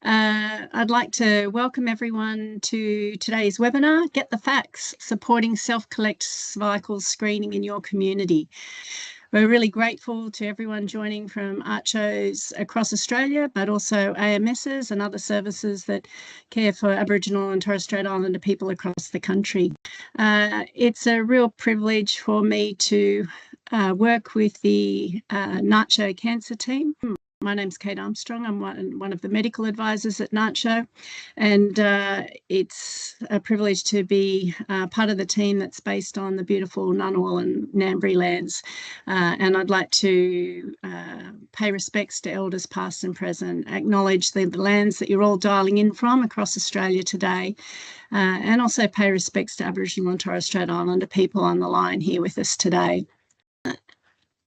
I'd like to welcome everyone to today's webinar, Get the Facts, Supporting Self-Collect Cervical Screening in Your Community. We're really grateful to everyone joining from ARCHOs across Australia, but also AMSs and other services that care for Aboriginal and Torres Strait Islander people across the country. It's a real privilege for me to work with the NACHO cancer team. My name's Kate Armstrong. I'm one of the medical advisors at NACHO, and it's a privilege to be part of the team that's based on the beautiful Ngunnawal and Ngambri lands. And I'd like to pay respects to elders past and present, acknowledge the lands that you're all dialing in from across Australia today, and also pay respects to Aboriginal and Torres Strait Islander people on the line here with us today.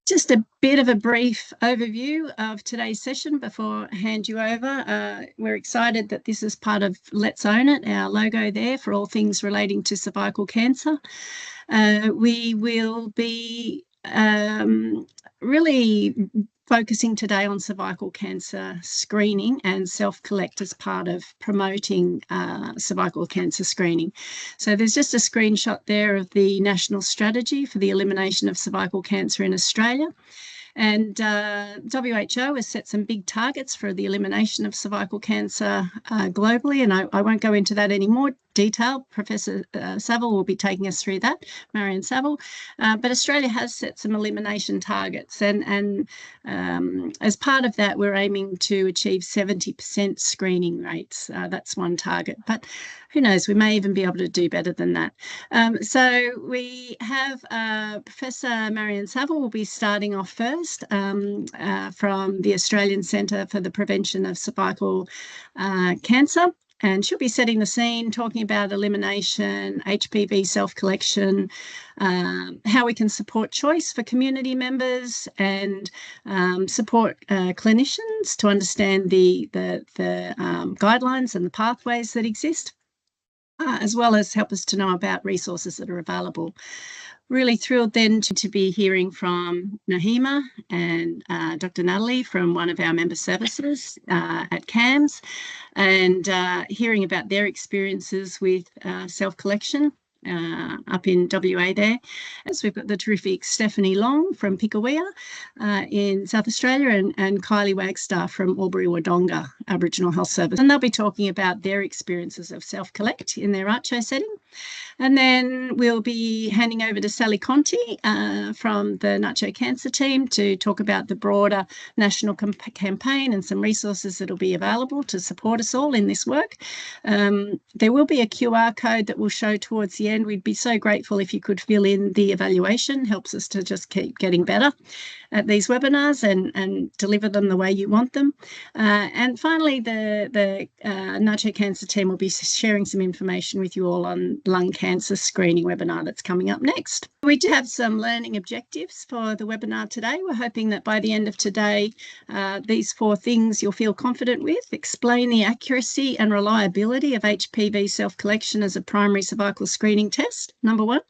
Just a bit of a brief overview of today's session before I hand you over. We're excited that this is part of Let's Own It, our logo there for all things relating to cervical cancer. We will be really focusing today on cervical cancer screening and self-collect as part of promoting cervical cancer screening. So there's just a screenshot there of the national strategy for the elimination of cervical cancer in Australia. And WHO has set some big targets for the elimination of cervical cancer globally, and I won't go into that any more detail. Professor Saville will be taking us through that, Marion Saville. But Australia has set some elimination targets, and as part of that, we're aiming to achieve 70% screening rates. That's one target, but who knows, we may even be able to do better than that. So we have Professor Marion Saville will be starting off first from the Australian Centre for the Prevention of Cervical Cancer. And she'll be setting the scene, talking about elimination, HPV self-collection, how we can support choice for community members, and support clinicians to understand the guidelines and the pathways that exist, as well as help us to know about resources that are available. Really thrilled then to be hearing from Nahima and Dr. Natalie from one of our member services at CAMS, and hearing about their experiences with self-collection up in WA there. As we've got the terrific Stephanie Long from Pikawea in South Australia, and Kylie Wagstaff from Albury Wodonga Aboriginal Health Service. And they'll be talking about their experiences of self-collect in their ARCHO setting. And then we'll be handing over to Sally Conti from the NACHO Cancer team to talk about the broader national campaign and some resources that will be available to support us all in this work. There will be a QR code that will show towards the end. We'd be so grateful if you could fill in the evaluation. Helps us to just keep getting better at these webinars and deliver them the way you want them. And finally, the NACHO Cancer team will be sharing some information with you all on lung cancer screening webinar that's coming up next. We do have some learning objectives for the webinar today. We're hoping that by the end of today, these 4 things you'll feel confident with. Explain the accuracy and reliability of HPV self-collection as a primary cervical screening test, number 1.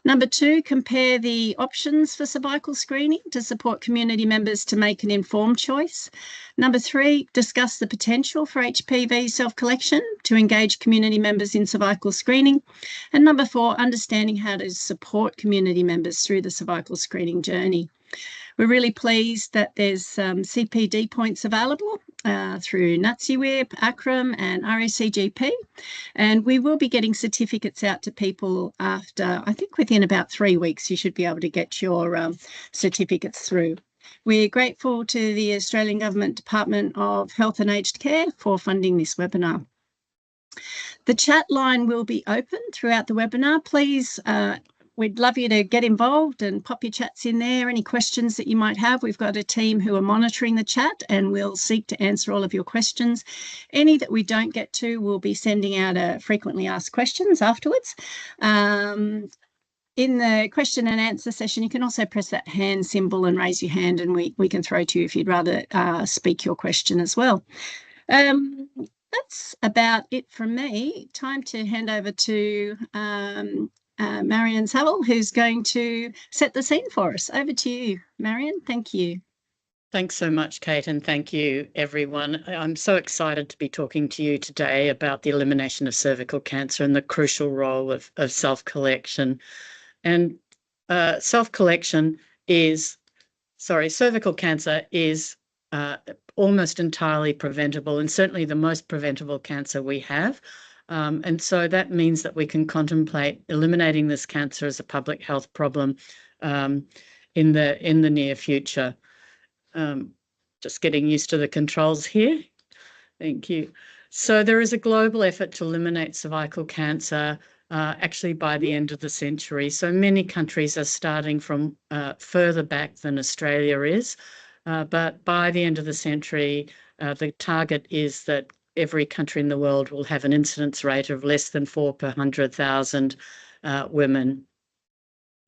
Number 2, compare the options for cervical screening to support community members to make an informed choice. Number 3, discuss the potential for HPV self-collection to engage community members in cervical screening. And number 4, understanding how to support community members through the cervical screening journey. We're really pleased that there's CPD points available through NATSIWIP, ACRM and RACGP. And we will be getting certificates out to people after, I think within about 3 weeks, you should be able to get your certificates through. We're grateful to the Australian Government Department of Health and Aged Care for funding this webinar. The chat line will be open throughout the webinar. Please, we'd love you to get involved and pop your chats in there. Any questions that you might have, we've got a team who are monitoring the chat and we'll seek to answer all of your questions. Any that we don't get to, we'll be sending out a frequently asked questions afterwards. In the question and answer session, you can also press that hand symbol and raise your hand, and we can throw to you if you'd rather speak your question as well. That's about it from me. Time to hand over to Marion Saville, who's going to set the scene for us. Over to you, Marion. Thank you. Thanks so much, Kate, and thank you, everyone. I'm so excited to be talking to you today about the elimination of cervical cancer and the crucial role of self-collection. And self-collection is, cervical cancer is almost entirely preventable, and certainly the most preventable cancer we have. And so that means that we can contemplate eliminating this cancer as a public health problem in the near future. Just getting used to the controls here. Thank you. So there is a global effort to eliminate cervical cancer actually by the end of the century. So many countries are starting from further back than Australia is. But by the end of the century, the target is that every country in the world will have an incidence rate of less than 4 per 100,000 women.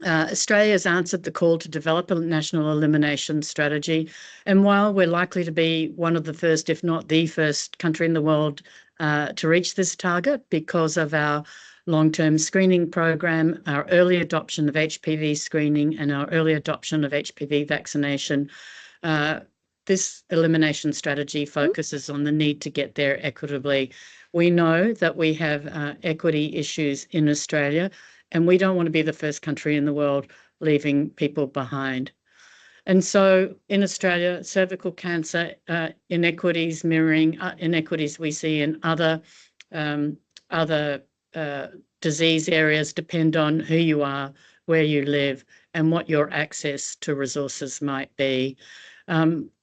Australia has answered the call to develop a national elimination strategy. And while we're likely to be one of the first, if not the first country in the world to reach this target because of our long-term screening program, our early adoption of HPV screening and our early adoption of HPV vaccination, this elimination strategy focuses on the need to get there equitably. We know that we have equity issues in Australia, and we don't want to be the first country in the world leaving people behind. And so in Australia, cervical cancer inequities mirroring inequities we see in other disease areas depend on who you are, where you live, and what your access to resources might be.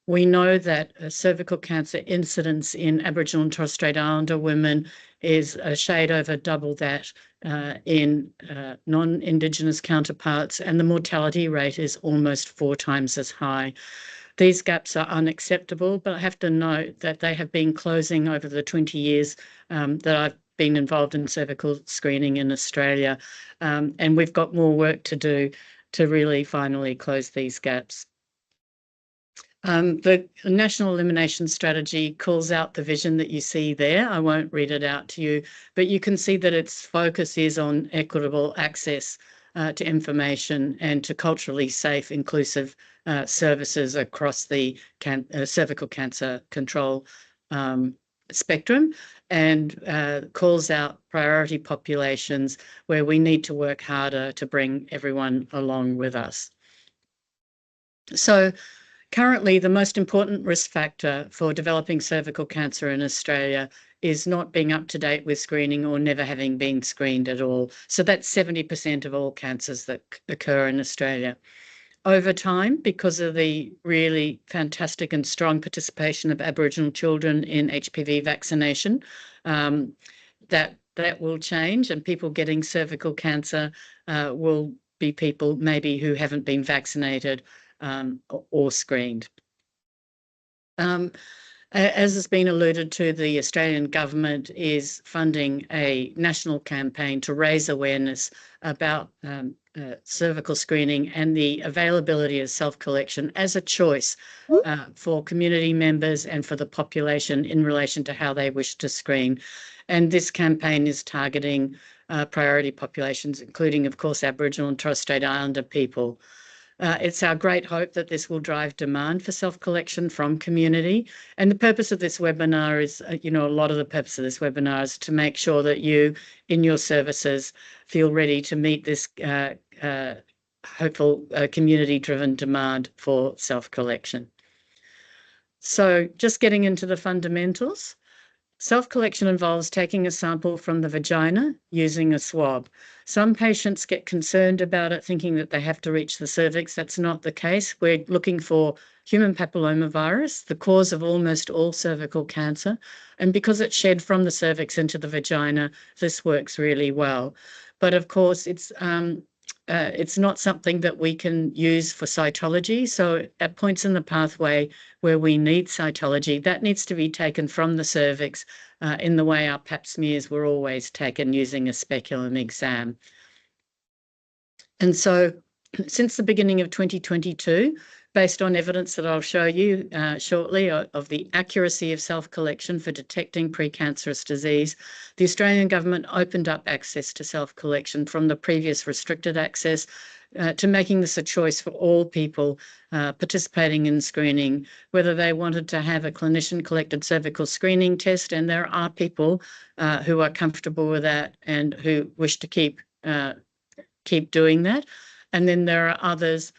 We know that cervical cancer incidence in Aboriginal and Torres Strait Islander women is a shade over double that in non-Indigenous counterparts, and the mortality rate is almost 4 times as high. These gaps are unacceptable, but I have to note that they have been closing over the 20 years that I've been involved in cervical screening in Australia, and we've got more work to do to really finally close these gaps. The National Elimination Strategy calls out the vision that you see there. I won't read it out to you, but you can see that its focus is on equitable access to information and to culturally safe, inclusive services across the cervical cancer control spectrum, and calls out priority populations where we need to work harder to bring everyone along with us. So currently, the most important risk factor for developing cervical cancer in Australia is not being up to date with screening or never having been screened at all. So that's 70% of all cancers that occur in Australia. Over time, because of the really fantastic and strong participation of Aboriginal children in HPV vaccination, that will change, and people getting cervical cancer will be people maybe who haven't been vaccinated or screened. As has been alluded to, the Australian government is funding a national campaign to raise awareness about cervical screening and the availability of self-collection as a choice for community members and for the population in relation to how they wish to screen. And this campaign is targeting priority populations, including, of course, Aboriginal and Torres Strait Islander people. It's our great hope that this will drive demand for self-collection from community. And the purpose of this webinar is, a lot of the purpose of this webinar is to make sure that you, in your services, feel ready to meet this hopeful community-driven demand for self-collection. So just getting into the fundamentals. Self-collection involves taking a sample from the vagina using a swab. Some patients get concerned about it, thinking that they have to reach the cervix. That's not the case. We're looking for human papillomavirus, the cause of almost all cervical cancer. And because it's shed from the cervix into the vagina, this works really well. But of course, it's not something that we can use for cytology. So at points in the pathway where we need cytology, that needs to be taken from the cervix in the way our pap smears were always taken using a speculum exam. And so since the beginning of 2022, based on evidence that I'll show you shortly of the accuracy of self-collection for detecting precancerous disease, the Australian government opened up access to self-collection from the previous restricted access to making this a choice for all people participating in screening, whether they wanted to have a clinician-collected cervical screening test, and there are people who are comfortable with that and who wish to keep doing that. And then there are others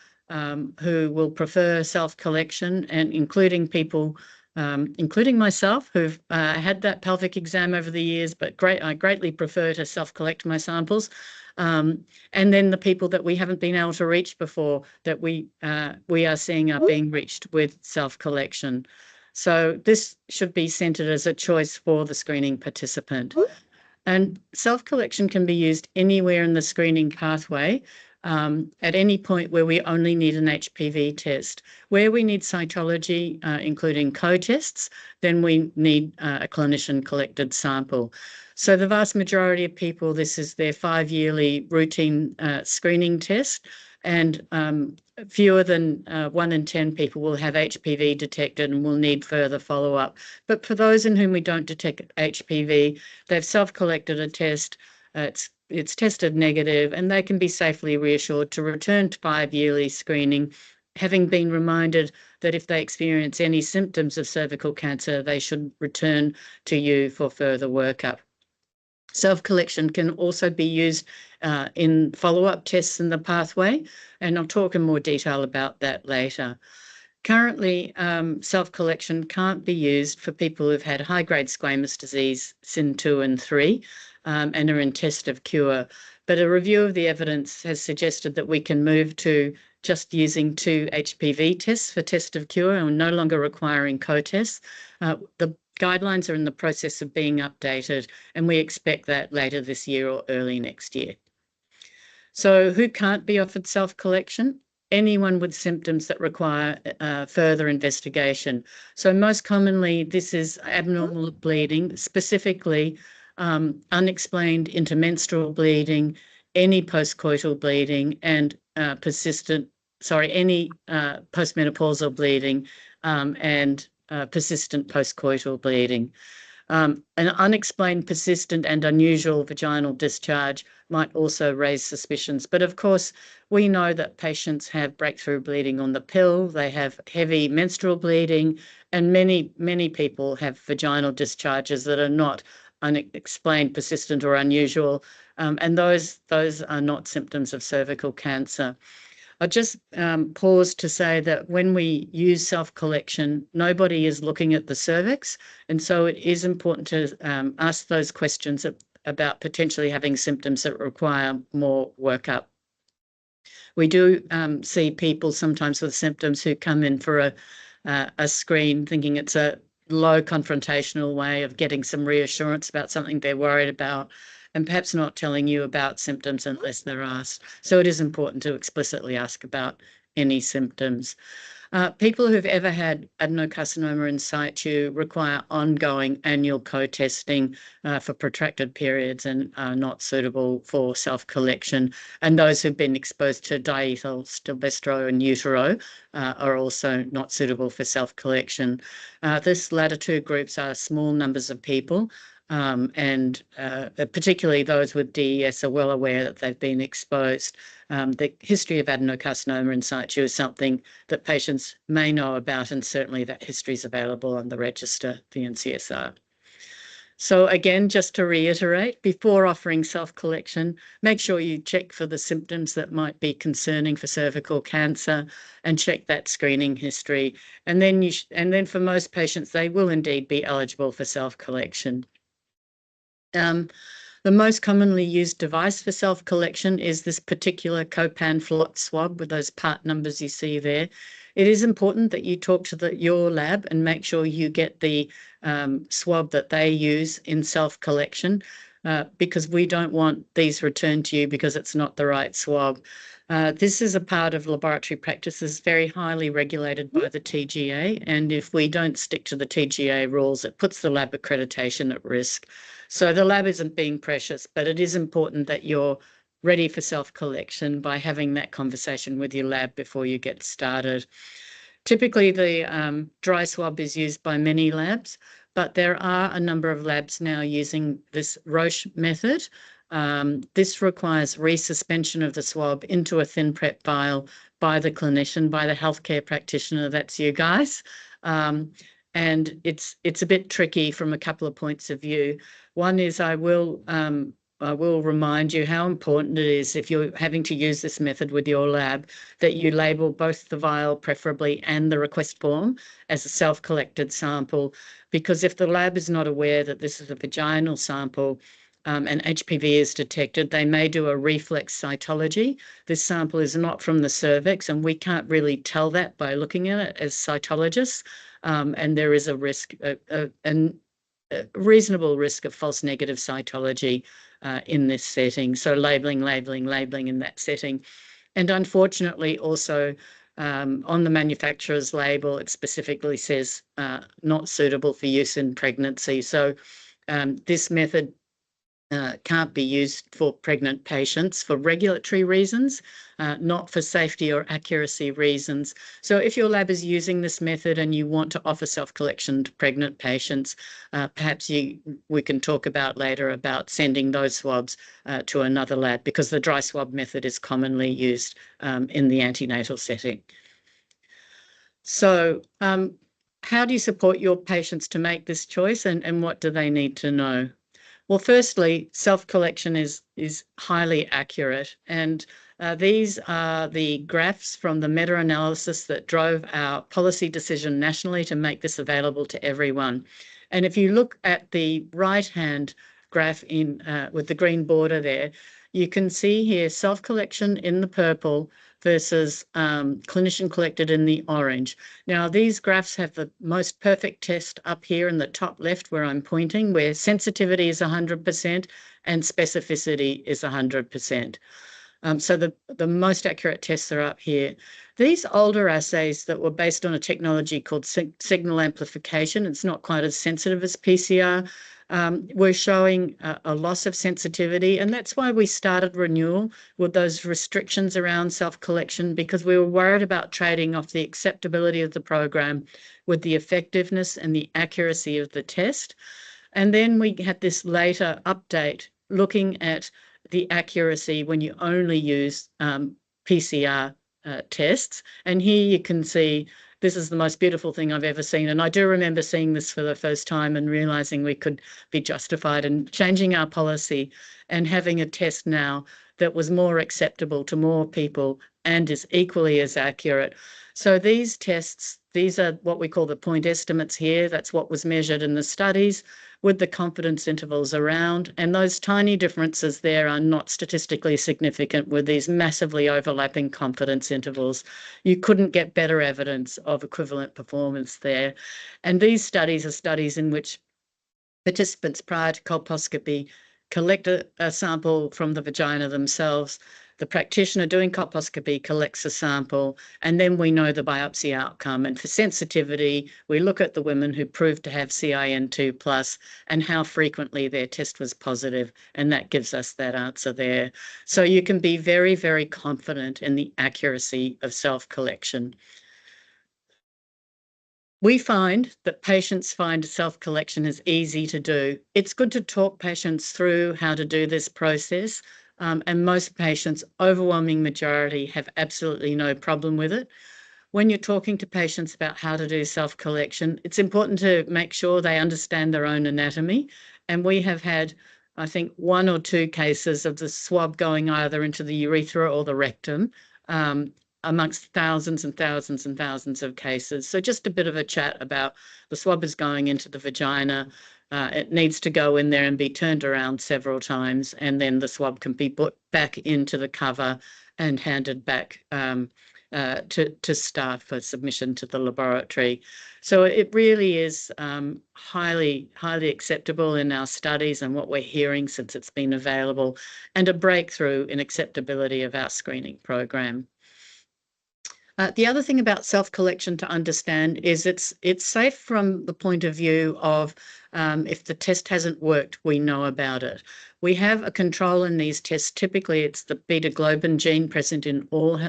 who will prefer self-collection, and including people, including myself, who've had that pelvic exam over the years, but I greatly prefer to self-collect my samples. And then the people that we haven't been able to reach before, that we are seeing are being reached with self-collection. So this should be centred as a choice for the screening participant. And self-collection can be used anywhere in the screening pathway, at any point where we only need an HPV test. Where we need cytology, including co-tests, then we need a clinician-collected sample. So the vast majority of people, this is their 5-yearly routine screening test, and fewer than 1 in 10 people will have HPV detected and will need further follow-up. But for those in whom we don't detect HPV, they've self-collected a test, it's tested negative, and they can be safely reassured to return to 5-yearly screening, having been reminded that if they experience any symptoms of cervical cancer, they should return to you for further workup. Self-collection can also be used in follow-up tests in the pathway, and I'll talk in more detail about that later. Currently, self-collection can't be used for people who've had high-grade squamous disease, SIN 2 and 3, and are in test of cure. But a review of the evidence has suggested that we can move to just using 2 HPV tests for test of cure and no longer requiring co-tests. The guidelines are in the process of being updated, and we expect that later this year or early next year. So who can't be offered self-collection? Anyone with symptoms that require further investigation. So most commonly, this is abnormal bleeding, specifically unexplained intermenstrual bleeding, any postcoital bleeding, and any postmenopausal bleeding, and persistent postcoital bleeding. An unexplained, persistent and unusual vaginal discharge might also raise suspicions. But of course, we know that patients have breakthrough bleeding on the pill, they have heavy menstrual bleeding, and many, many people have vaginal discharges that are not unexplained, persistent or unusual, and those are not symptoms of cervical cancer. I just pause to say that when we use self-collection, nobody is looking at the cervix, and so it is important to ask those questions about potentially having symptoms that require more workup. We do see people sometimes with symptoms who come in for a screen thinking it's a low confrontational way of getting some reassurance about something they're worried about, and perhaps not telling you about symptoms unless they're asked. So it is important to explicitly ask about any symptoms. People who've ever had adenocarcinoma in situ require ongoing annual co-testing for protracted periods and are not suitable for self-collection. And those who've been exposed to diethyl stilbestro in utero are also not suitable for self-collection. This latter 2 groups are small numbers of people, and particularly those with DES are well aware that they've been exposed. The history of adenocarcinoma in situ is something that patients may know about, and certainly that history is available on the register, the NCSR. So again, just to reiterate, before offering self-collection, make sure you check for the symptoms that might be concerning for cervical cancer and check that screening history. And then for most patients, they will indeed be eligible for self-collection. The most commonly used device for self-collection is this particular Copan float swab with those part numbers you see there. It is important that you talk to your lab and make sure you get the swab that they use in self-collection, because we don't want these returned to you because it's not the right swab. This is a part of laboratory practices very highly regulated by the TGA, and if we don't stick to the TGA rules, it puts the lab accreditation at risk. So the lab isn't being precious, but it is important that you're ready for self-collection by having that conversation with your lab before you get started. Typically, the dry swab is used by many labs, but there are a number of labs now using this Roche method, This requires resuspension of the swab into a thin prep vial by the clinician, by the healthcare practitioner. That's you guys. And it's a bit tricky from a couple of points of view. One is I will remind you how important it is, if you're having to use this method with your lab, that you label both the vial preferably and the request form as a self-collected sample, because if the lab is not aware that this is a vaginal sample, and HPV is detected, they may do a reflex cytology. This sample is not from the cervix, and we can't really tell that by looking at it as cytologists. And there is a risk, a reasonable risk of false negative cytology in this setting. So labeling in that setting. And unfortunately, also on the manufacturer's label, it specifically says not suitable for use in pregnancy. So this method can't be used for pregnant patients for regulatory reasons, not for safety or accuracy reasons. So if your lab is using this method and you want to offer self-collection to pregnant patients, perhaps we can talk about later about sending those swabs to another lab, because the dry swab method is commonly used in the antenatal setting. So how do you support your patients to make this choice, and what do they need to know? Well, firstly, self-collection is highly accurate, and these are the graphs from the meta-analysis that drove our policy decision nationally to make this available to everyone. And if you look at the right-hand graph with the green border there, you can see here self-collection in the purple versus clinician collected in the orange. Now, these graphs have the most perfect test up here in the top left where I'm pointing, where sensitivity is 100% and specificity is 100%. So the most accurate tests are up here. These older assays that were based on a technology called signal amplification, it's not quite as sensitive as PCR, were showing a loss of sensitivity. And that's why we started renewal with those restrictions around self-collection, because we were worried about trading off the acceptability of the program with the effectiveness and the accuracy of the test. And then we had this later update looking at the accuracy when you only use PCR tests. And here you can see this is the most beautiful thing I've ever seen. And I do remember seeing this for the first time and realizing we could be justified in changing our policy and having a test now that was more acceptable to more people and is equally as accurate. So these tests, these are what we call the point estimates here. That's what was measured in the studies with the confidence intervals around. And those tiny differences there are not statistically significant with these massively overlapping confidence intervals. You couldn't get better evidence of equivalent performance there. And these studies are studies in which participants prior to colposcopy collect a sample from the vagina themselves. The practitioner doing colposcopy collects a sample, and then we know the biopsy outcome. And for sensitivity, we look at the women who proved to have CIN2+ and how frequently their test was positive, and that gives us that answer there. So you can be very, very confident in the accuracy of self-collection. We find that patients find self-collection is easy to do. It's good to talk patients through how to do this process. And most patients, overwhelming majority, have absolutely no problem with it. When you're talking to patients about how to do self-collection, it's important to make sure they understand their own anatomy. And we have had, I think, 1 or 2 cases of the swab going either into the urethra or the rectum, amongst thousands and thousands and thousands of cases. So just a bit of a chat about the swab is going into the vagina. It needs to go in there and be turned around several times, and then the swab can be put back into the cover and handed back to staff for submission to the laboratory. So it really is highly acceptable in our studies and what we're hearing since it's been available, and a breakthrough in acceptability of our screening program. The other thing about self-collection to understand is it's safe from the point of view of if the test hasn't worked, we know about it. We have a control in these tests. Typically, it's the beta globin gene present in all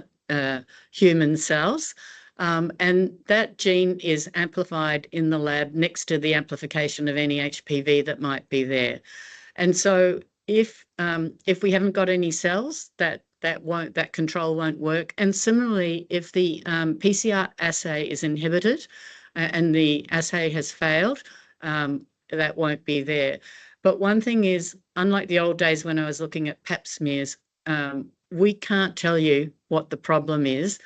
human cells. And that gene is amplified in the lab next to the amplification of any HPV that might be there. And so if we haven't got any cells, that control won't work. And similarly, if the PCR assay is inhibited and the assay has failed, that won't be there. But one thing is, unlike the old days when I was looking at pap smears, we can't tell you what the problem is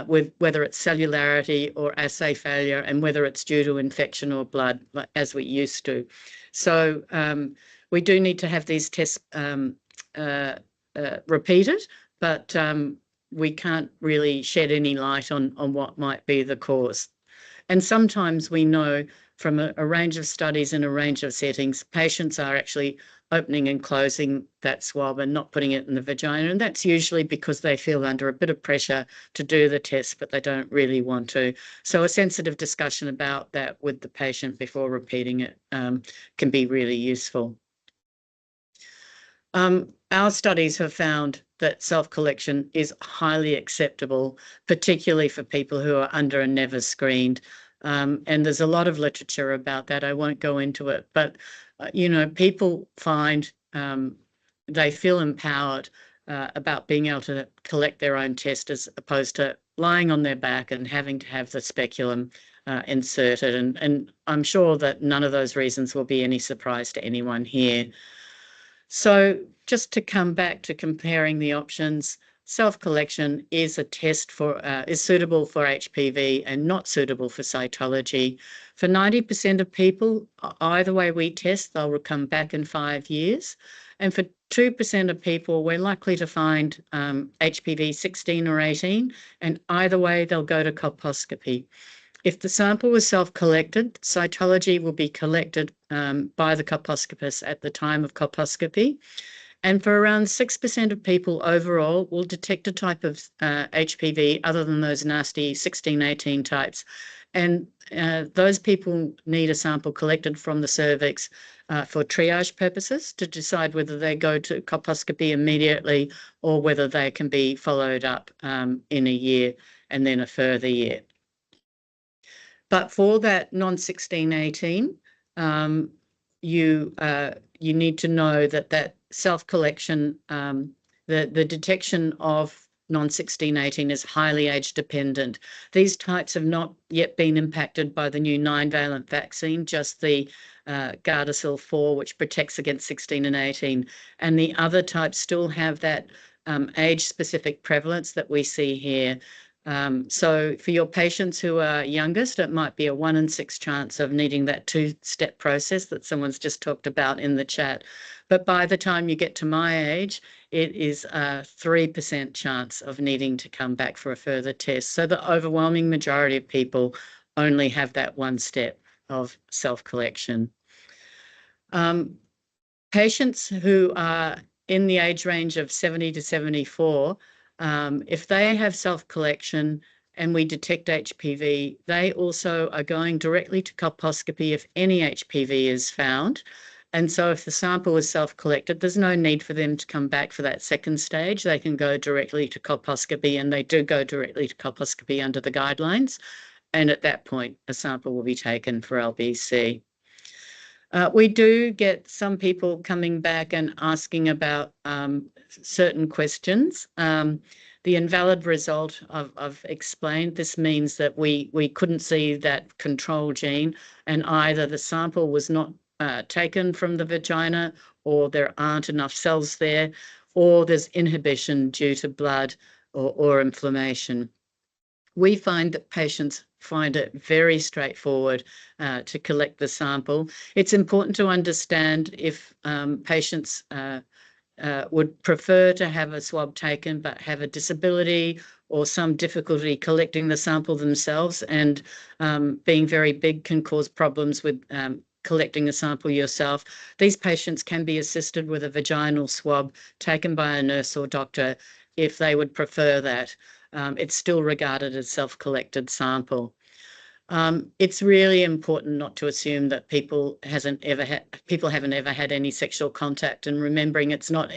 with whether it's cellularity or assay failure and whether it's due to infection or blood, as we used to. So we do need to have these tests repeated, but we can't really shed any light on what might be the cause. And sometimes we know from a range of studies in a range of settings, patients are actually opening and closing that swab and not putting it in the vagina. And that's usually because they feel under a bit of pressure to do the test, but they don't really want to. So a sensitive discussion about that with the patient before repeating it can be really useful. Our studies have found that self-collection is highly acceptable, particularly for people who are under and never screened. And there's a lot of literature about that. I won't go into it, but people find they feel empowered about being able to collect their own test as opposed to lying on their back and having to have the speculum inserted. And I'm sure that none of those reasons will be any surprise to anyone here. So just to come back to comparing the options, self-collection is a test is suitable for HPV and not suitable for cytology. For 90% of people, either way we test, they'll come back in 5 years. And for 2% of people, we're likely to find HPV 16 or 18, and either way, they'll go to colposcopy. If the sample was self-collected, cytology will be collected by the colposcopist at the time of colposcopy. And for around 6% of people overall, we'll detect a type of HPV other than those nasty 16, 18 types. And those people need a sample collected from the cervix for triage purposes to decide whether they go to colposcopy immediately or whether they can be followed up in a year and then a further year. But for that non-16, 18, you need to know that self-collection, the detection of non-16, 18 is highly age dependent. These types have not yet been impacted by the new 9-valent vaccine, just the Gardasil 4, which protects against 16 and 18. And the other types still have that age-specific prevalence that we see here. So for your patients who are youngest, it might be a 1 in 6 chance of needing that 2-step process that someone's just talked about in the chat. But by the time you get to my age, it is a 3% chance of needing to come back for a further test. So the overwhelming majority of people only have that 1 step of self-collection. Patients who are in the age range of 70 to 74, if they have self-collection and we detect HPV, they also are going directly to colposcopy if any HPV is found. And so if the sample is self-collected, there's no need for them to come back for that second stage. They can go directly to colposcopy, and they do go directly to colposcopy under the guidelines. And at that point, a sample will be taken for LBC. We do get some people coming back and asking about certain questions. The invalid result I've explained. This means that we couldn't see that control gene, and either the sample was not taken from the vagina, or there aren't enough cells there, or there's inhibition due to blood or inflammation. We find that patients find it very straightforward to collect the sample. It's important to understand if patients would prefer to have a swab taken but have a disability or some difficulty collecting the sample themselves, and being very big can cause problems with collecting a sample yourself. These patients can be assisted with a vaginal swab taken by a nurse or doctor if they would prefer that. It's still regarded as self-collected sample. It's really important not to assume that people haven't ever had any sexual contact, and remembering it's not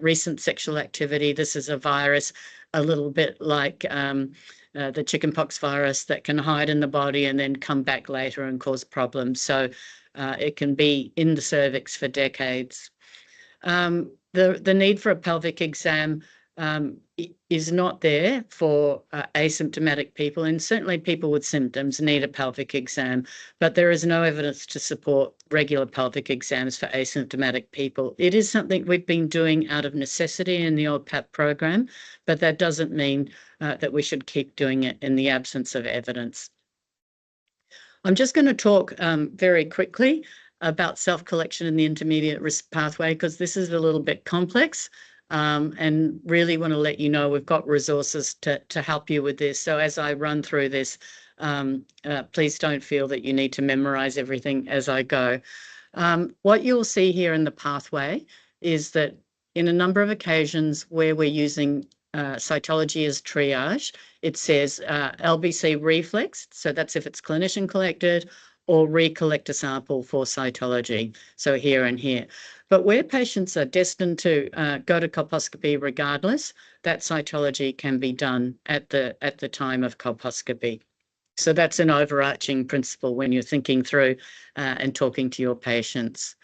recent sexual activity. This is a virus, a little bit like the chickenpox virus, that can hide in the body and then come back later and cause problems. So it can be in the cervix for decades. The need for a pelvic exam is not there for asymptomatic people, and certainly people with symptoms need a pelvic exam, but there is no evidence to support regular pelvic exams for asymptomatic people. It is something we've been doing out of necessity in the old PAP program, but that doesn't mean that we should keep doing it in the absence of evidence. I'm just going to talk very quickly about self-collection in the intermediate risk pathway, because this is a little bit complex, and really want to let you know we've got resources to help you with this. So as I run through this, please don't feel that you need to memorize everything as I go. What you'll see here in the pathway is that in a number of occasions where we're using cytology as triage, it says LBC reflex, so that's if it's clinician collected, or recollect a sample for cytology, so here and here. But where patients are destined to go to colposcopy regardless, that cytology can be done at the time of colposcopy. So that's an overarching principle when you're thinking through and talking to your patients.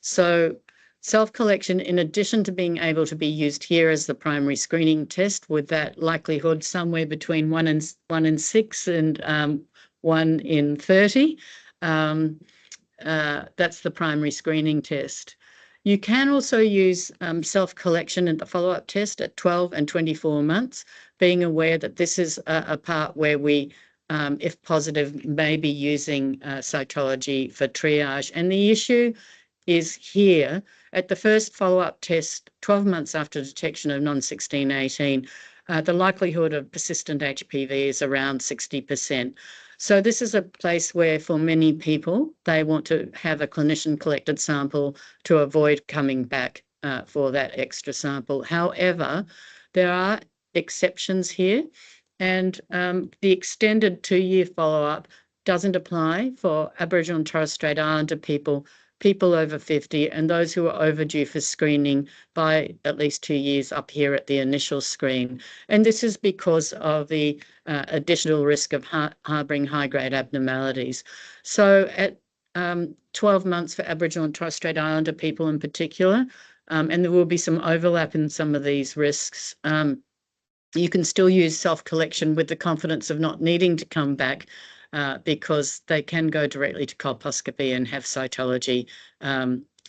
So self-collection, in addition to being able to be used here as the primary screening test, with that likelihood somewhere between 1 in 6 and 1 in 30, that's the primary screening test. You can also use self-collection at the follow-up test at 12 and 24 months, being aware that this is a part where we, if positive, may be using cytology for triage. And the issue is here at the first follow-up test, 12 months after detection of non-1618, the likelihood of persistent HPV is around 60%. So this is a place where for many people, they want to have a clinician collected sample to avoid coming back for that extra sample. However, there are exceptions here, and the extended 2-year follow-up doesn't apply for Aboriginal and Torres Strait Islander people over 50, and those who are overdue for screening by at least 2 years up here at the initial screen. And this is because of the additional risk of harbouring high-grade abnormalities. So at 12 months for Aboriginal and Torres Strait Islander people in particular, and there will be some overlap in some of these risks, you can still use self-collection with the confidence of not needing to come back, because they can go directly to colposcopy and have cytology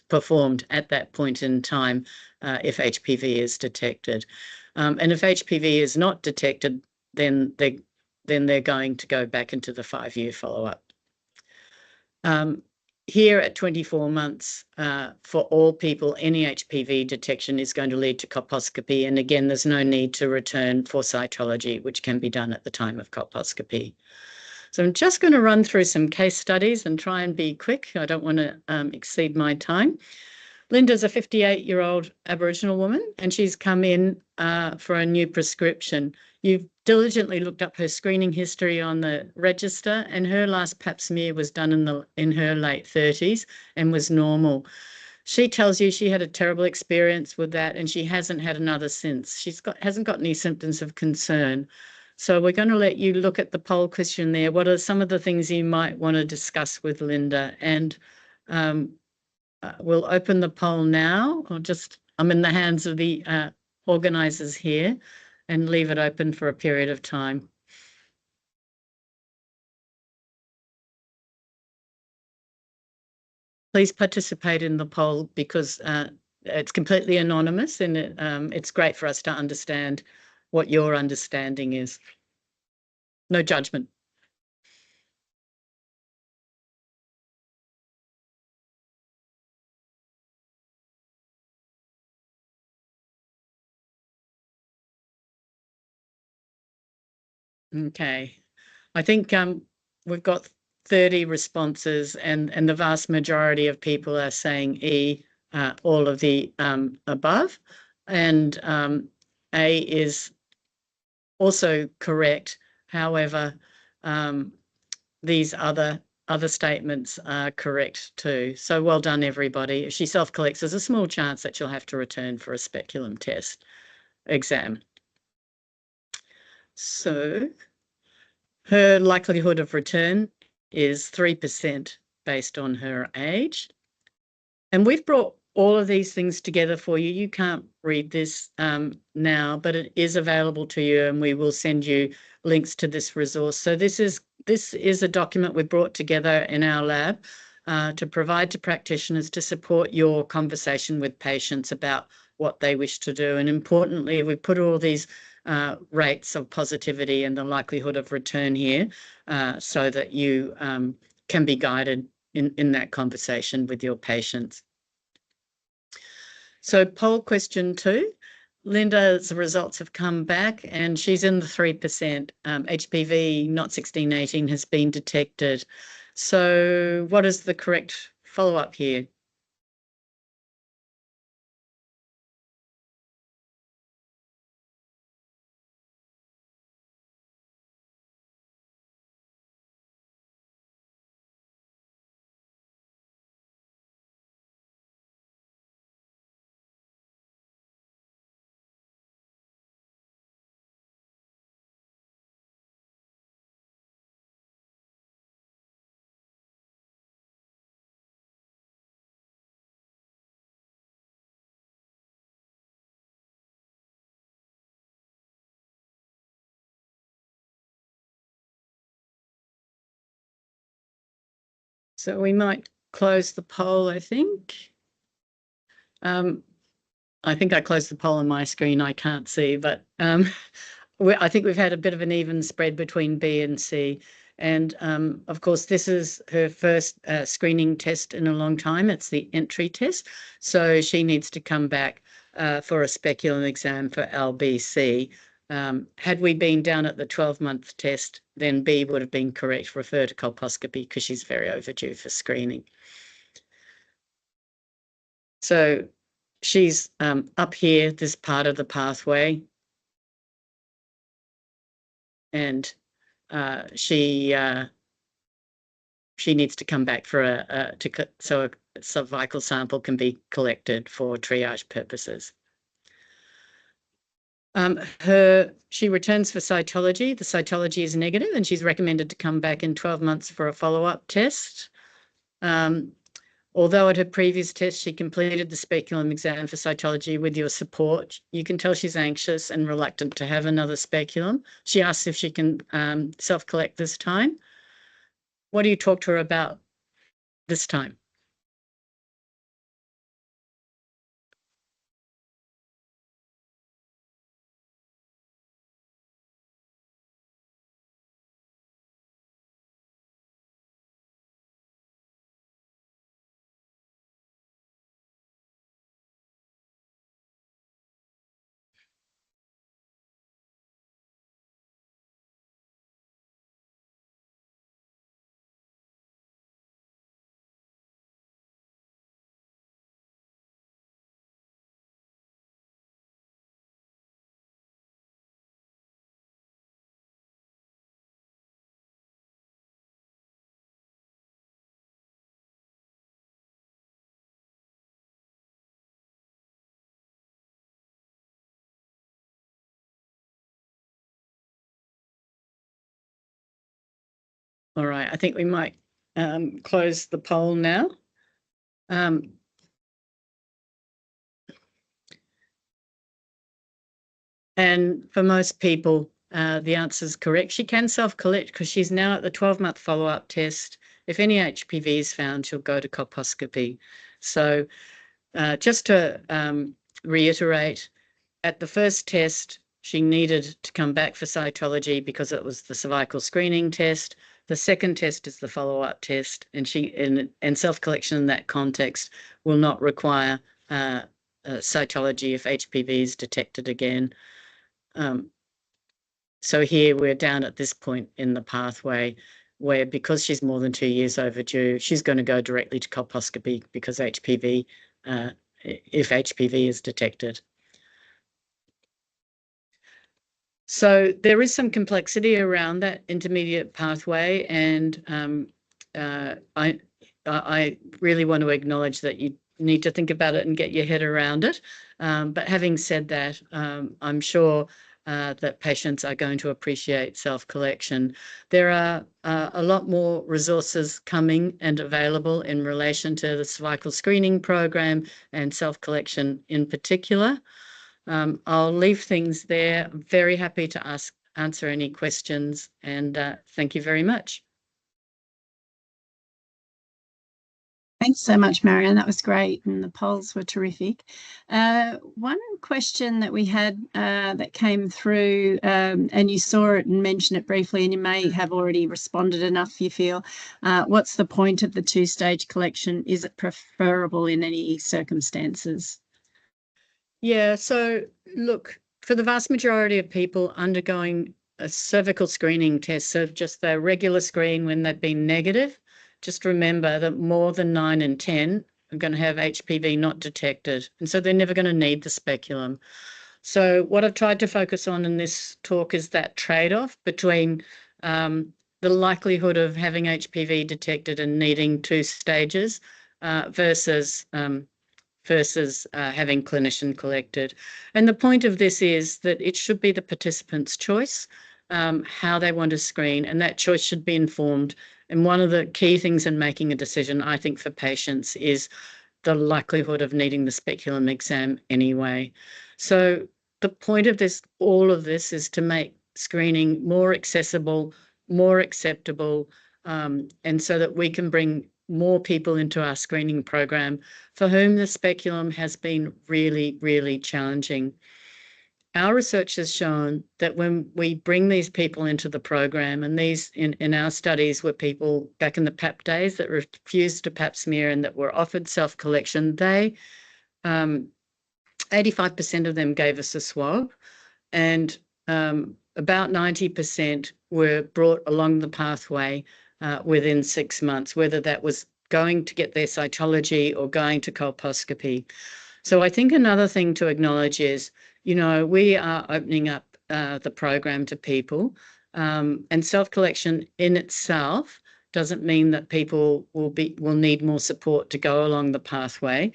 performed at that point in time if HPV is detected. And if HPV is not detected, then they're going to go back into the 5-year follow-up. Here at 24 months, for all people, any HPV detection is going to lead to colposcopy. And again, there's no need to return for cytology, which can be done at the time of colposcopy. So I'm just going to run through some case studies and try and be quick. I don't want to exceed my time. Linda's a 58-year-old Aboriginal woman, and she's come in for a new prescription. You've diligently looked up her screening history on the register, and her last pap smear was done in her late 30s and was normal. She tells you she had a terrible experience with that, and she hasn't had another since. Hasn't got any symptoms of concern. So we're going to let you look at the poll question there. What are some of the things you might want to discuss with Linda? And we'll open the poll now, or I'm in the hands of the organisers here, and leave it open for a period of time. Please participate in the poll, because it's completely anonymous, and it's great for us to understand what your understanding is. No judgment. Okay. I think we've got 30 responses, and the vast majority of people are saying E, all of the above. And A is also correct. However, these other statements are correct too. So well done, everybody. If she self-collects, there's a small chance that she'll have to return for a speculum test exam. So her likelihood of return is 3% based on her age. And we've brought all of these things together for you. You can't read this now, but it is available to you, and we will send you links to this resource. So this is a document we brought together in our lab to provide to practitioners to support your conversation with patients about what they wish to do. And importantly, we put all these rates of positivity and the likelihood of return here so that you can be guided in that conversation with your patients. So poll question 2, Linda's results have come back and she's in the 3%. HPV not 16-18 has been detected. So what is the correct follow-up here? So we might close the poll, I think. I think I closed the poll on my screen. I can't see, but I think we've had a bit of an even spread between B and C. And of course, this is her first screening test in a long time. It's the entry test. So she needs to come back for a speculum exam for LBC. Had we been down at the 12-month test, then B would have been correct, refer to colposcopy, because she's very overdue for screening. So she's up here, this part of the pathway, and she needs to come back for so a cervical sample can be collected for triage purposes. She returns for cytology. The cytology is negative, and she's recommended to come back in 12 months for a follow-up test. Although at her previous test, she completed the speculum exam for cytology with your support, you can tell she's anxious and reluctant to have another speculum. She asks if she can self-collect this time. What do you talk to her about this time? All right, I think we might close the poll now. And for most people, the answer is correct. She can self-collect because she's now at the 12-month follow-up test. If any HPV is found, she'll go to colposcopy. So just to reiterate, at the first test, she needed to come back for cytology because it was the cervical screening test. The second test is the follow-up test, and self-collection in that context will not require cytology if HPV is detected again. So here we're down at this point in the pathway where, because she's more than 2 years overdue, she's going to go directly to colposcopy because HPV, if HPV is detected. So there is some complexity around that intermediate pathway, and I really want to acknowledge that you need to think about it and get your head around it. But having said that, I'm sure that patients are going to appreciate self-collection. There are a lot more resources coming and available in relation to the cervical screening program and self-collection in particular. I'll leave things there. I'm very happy to answer any questions, and thank you very much. Thanks so much, Marianne. That was great, and the polls were terrific. One question that we had that came through, and you saw it and mentioned it briefly, and you may have already responded enough, you feel. What's the point of the two-stage collection? Is it preferable in any circumstances? Yeah, so look, for the vast majority of people undergoing a cervical screening test, so just their regular screen when they've been negative, just remember that more than 9 in 10 are going to have HPV not detected. And so they're never going to need the speculum. So what I've tried to focus on in this talk is that trade-off between the likelihood of having HPV detected and needing 2 stages versus having clinician collected. And the point of this is that it should be the participant's choice how they want to screen, and that choice should be informed. And one of the key things in making a decision, I think, for patients is the likelihood of needing the speculum exam anyway. So the point of this, all of this, is to make screening more accessible, more acceptable, and so that we can bring more people into our screening program for whom the speculum has been really, really challenging. Our research has shown that when we bring these people into the program, and these in our studies were people back in the PAP days that refused a pap smear and that were offered self-collection, 85% of them gave us a swab, and about 90% were brought along the pathway within 6 months, whether that was going to get their cytology or going to colposcopy. So I think another thing to acknowledge is, we are opening up the program to people, and self-collection in itself doesn't mean that people will need more support to go along the pathway.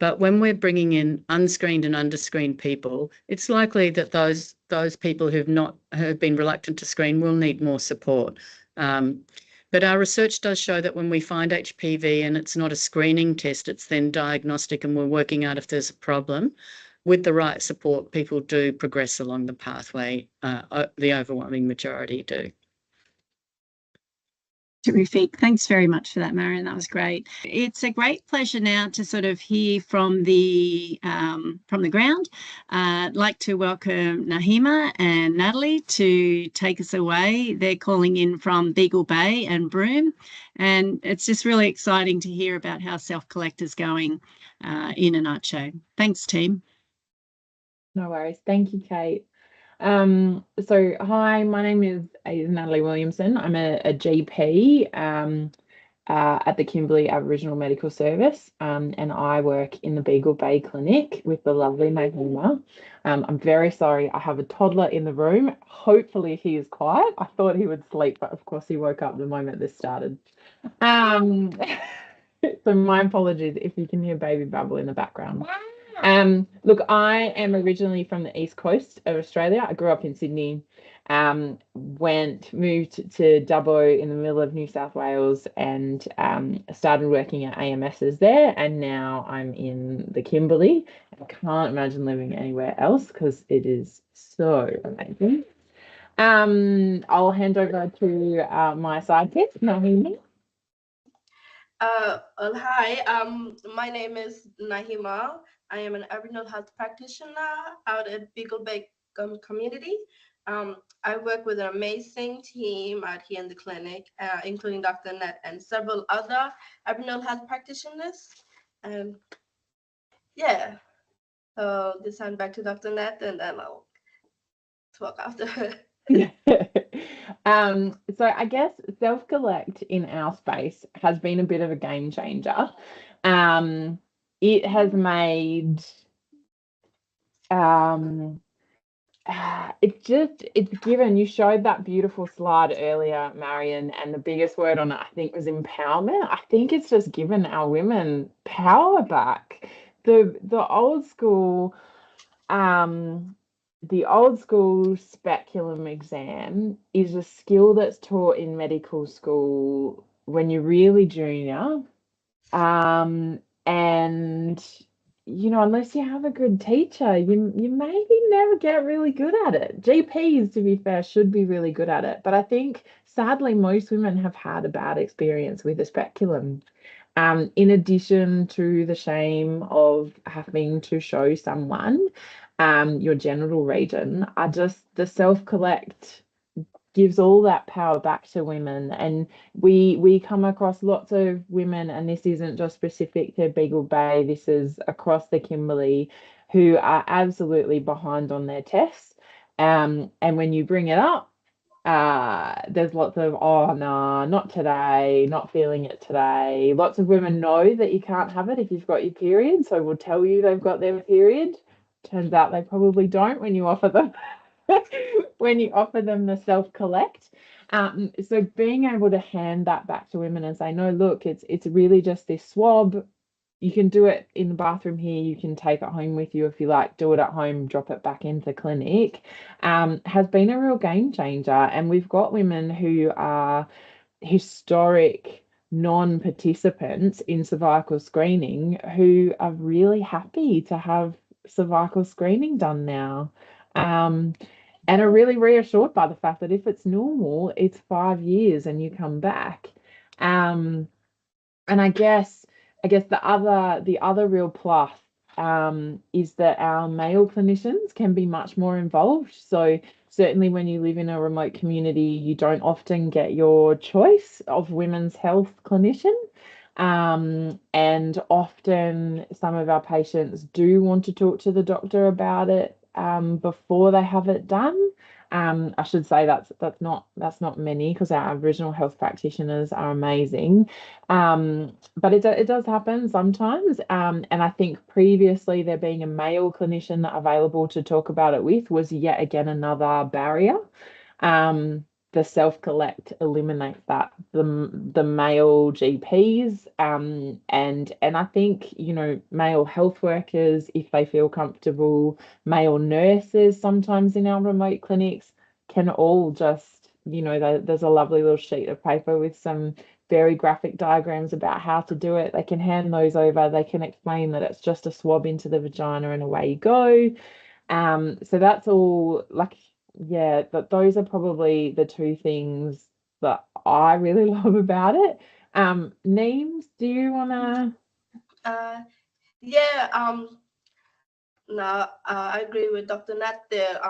But when we're bringing in unscreened and underscreened people, it's likely that those people who've been reluctant to screen will need more support. But our research does show that when we find HPV and it's not a screening test, it's then diagnostic, and we're working out if there's a problem. With the right support, people do progress along the pathway. The overwhelming majority do. Terrific. Thanks very much for that, Marion. That was great. It's a great pleasure now to sort of hear from the ground. I'd like to welcome Nahima and Natalie to take us away. They're calling in from Beagle Bay and Broome, and it's just really exciting to hear about how Self-Collect is going in a nutshell. Thanks, team. No worries. Thank you, Kate. So hi, my name is Natalie Williamson. I'm a GP at the Kimberley Aboriginal Medical Service, and I work in the Beagle Bay Clinic with the lovely Nahima. I'm very sorry, I have a toddler in the room. Hopefully he is quiet. I thought he would sleep, but of course he woke up the moment this started. So my apologies if you can hear baby babble in the background. Look, I am originally from the east coast of Australia. I grew up in Sydney, moved to Dubbo in the middle of New South Wales, and started working at AMS's there. And now I'm in the Kimberley. I can't imagine living anywhere else because it is so amazing. I'll hand over to my sidekick, Nahima. Hi, my name is Nahima. I am an Aboriginal health practitioner out at Beagle Bay community. I work with an amazing team out here in the clinic, including Dr. Nett and several other Aboriginal health practitioners. And yeah, so this hand back to Dr. Nett, and then I'll talk after her. So I guess self-collect in our space has been a bit of a game changer. It has made it's given, you showed that beautiful slide earlier, Marion, and the biggest word on it, I think, was empowerment. I think it's just given our women power back. The old school the old school speculum exam is a skill that's taught in medical school when you're really junior. And unless you have a good teacher, you maybe never get really good at it. GPs, to be fair, should be really good at it. But I think sadly most women have had a bad experience with the speculum. In addition to the shame of having to show someone your genital region, the self-collect gives all that power back to women. And we come across lots of women, and this isn't just specific to Beagle Bay, this is across the Kimberley, who are absolutely behind on their tests. And when you bring it up, there's lots of, oh no, not today, not feeling it today. Lots of women know that you can't have it if you've got your period, so we'll tell you they've got their period. Turns out they probably don't when you offer them when you offer them the self-collect. So being able to hand that back to women and say, no, look, it's really just this swab. You can do it in the bathroom here. You can take it home with you if you like. Do it at home, drop it back into clinic. Has been a real game changer. And we've got women who are historic non-participants in cervical screening who are really happy to have cervical screening done now. And are really reassured by the fact that if it's normal, it's 5 years and you come back. And I guess the other real plus is that our male clinicians can be much more involved. So certainly when you live in a remote community, you don't often get your choice of women's health clinician. And often some of our patients do want to talk to the doctor about it before they have it done. I should say that's not many, because our Aboriginal health practitioners are amazing. But it does happen sometimes. And I think previously there being a male clinician available to talk about it with was yet again another barrier. The self-collect eliminates that. The male GPs, and I think, male health workers, if they feel comfortable, male nurses sometimes in our remote clinics can all just, there's a lovely little sheet of paper with some very graphic diagrams about how to do it. They can hand those over. They can explain that it's just a swab into the vagina and away you go. So that's all, like, yeah, those are probably the two things that I really love about it. Neems, do you wanna? Yeah, no, I agree with Dr. Nat there.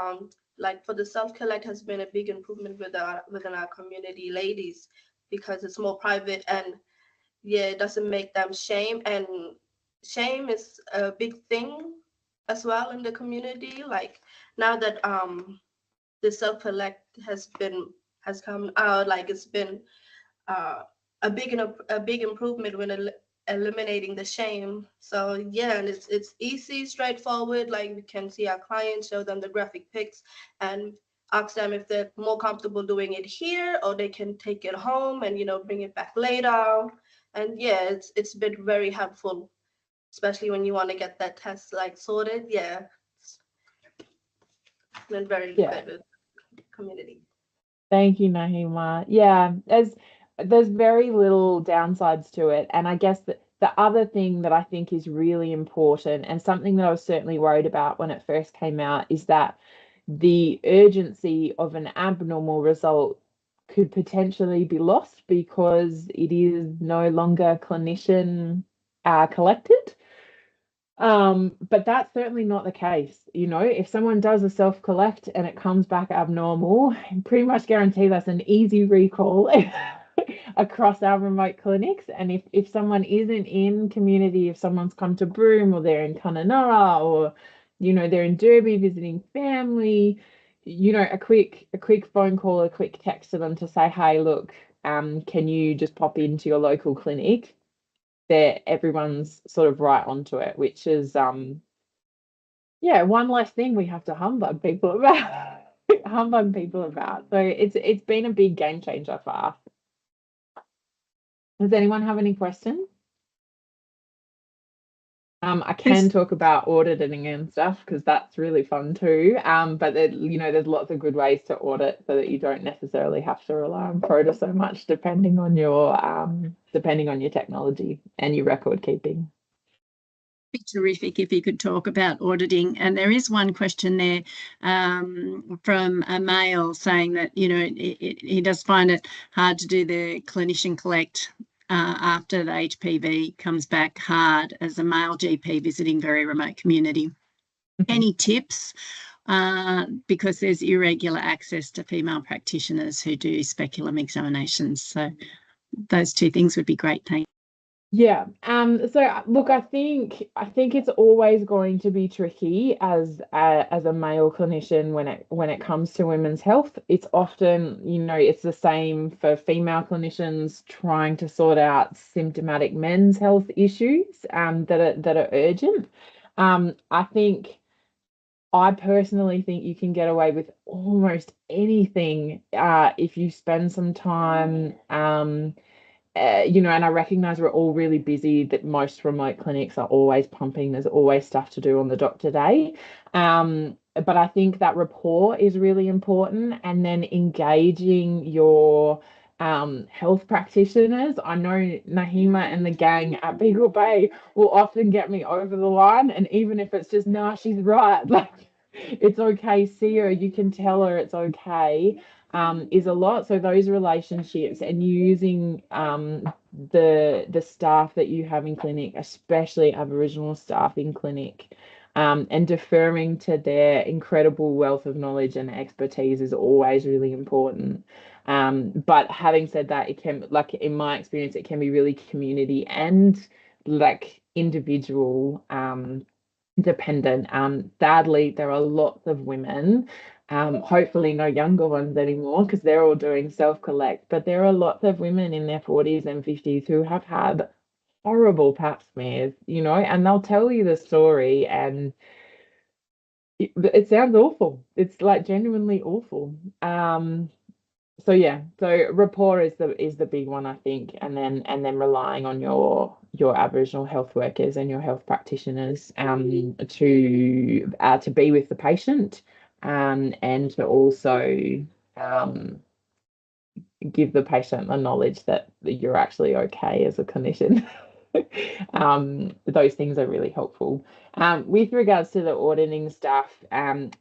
Like for the self-collect has been a big improvement within our community, ladies, because it's more private, and yeah, it doesn't make them shame. And shame is a big thing as well in the community. Like now that the self-collect has come out, like it's been uh, a big improvement when eliminating the shame. So yeah, and it's easy, straightforward. Like we can see our clients, show them the graphic pics, and ask them if they're more comfortable doing it here, or they can take it home and bring it back later. And yeah, it's been very helpful, especially when you want to get that test like sorted. Yeah, it's been very Yeah. good with the community. Thank you, Nahima. Yeah, there's very little downsides to it. And I guess that the other thing that I think is really important, and something that I was certainly worried about when it first came out, is that the urgency of an abnormal result could potentially be lost because it is no longer clinician collected. But that's certainly not the case. If someone does a self-collect and it comes back abnormal, I pretty much guarantee that's an easy recall across our remote clinics. And if someone isn't in community, if someone's come to Broome, or they're in Kununurra, or they're in Derby visiting family, a quick phone call, a quick text to them to say, hey, look, can you just pop into your local clinic? Everyone's sort of right onto it, which is yeah, one less thing we have to humbug people about. Humbug people about. So it's been a big game changer for us. Does anyone have any questions? I can talk about auditing and stuff because that's really fun too. But there's lots of good ways to audit so that you don't necessarily have to rely on Proda so much, depending on your technology and your record keeping. Be terrific if you could talk about auditing. And there is one question there from a male saying that he does find it hard to do the clinician collect after the HPV comes back hard as a male GP visiting very remote community. Any tips? Because there's irregular access to female practitioners who do speculum examinations. So those two things would be great. Thanks. Yeah. So look, I think it's always going to be tricky as a male clinician when it comes to women's health. It's often, it's the same for female clinicians trying to sort out symptomatic men's health issues that are urgent. I personally think you can get away with almost anything if you spend some time and I recognize we're all really busy, that most remote clinics are always pumping. There's always stuff to do on the doctor day. But I think that rapport is really important. And then engaging your health practitioners. I know Nahima and the gang at Beagle Bay will often get me over the line. And even if it's just, nah, she's right. Like, it's okay, see her, you can tell her it's okay. Is a lot. So those relationships and using the staff that you have in clinic, especially Aboriginal staff in clinic, and deferring to their incredible wealth of knowledge and expertise is always really important. But having said that, it can, like in my experience, it can be really community and like individual dependent. Sadly, there are lots of women, hopefully no younger ones anymore because they're all doing self-collect, but there are lots of women in their 40s and 50s who have had horrible pap smears, and they'll tell you the story and it sounds awful. It's like genuinely awful. So yeah, so rapport is the big one, I think, and then relying on your Aboriginal health workers and your health practitioners to be with the patient, and to also give the patient the knowledge that you're actually okay as a clinician. Those things are really helpful. With regards to the auditing stuff,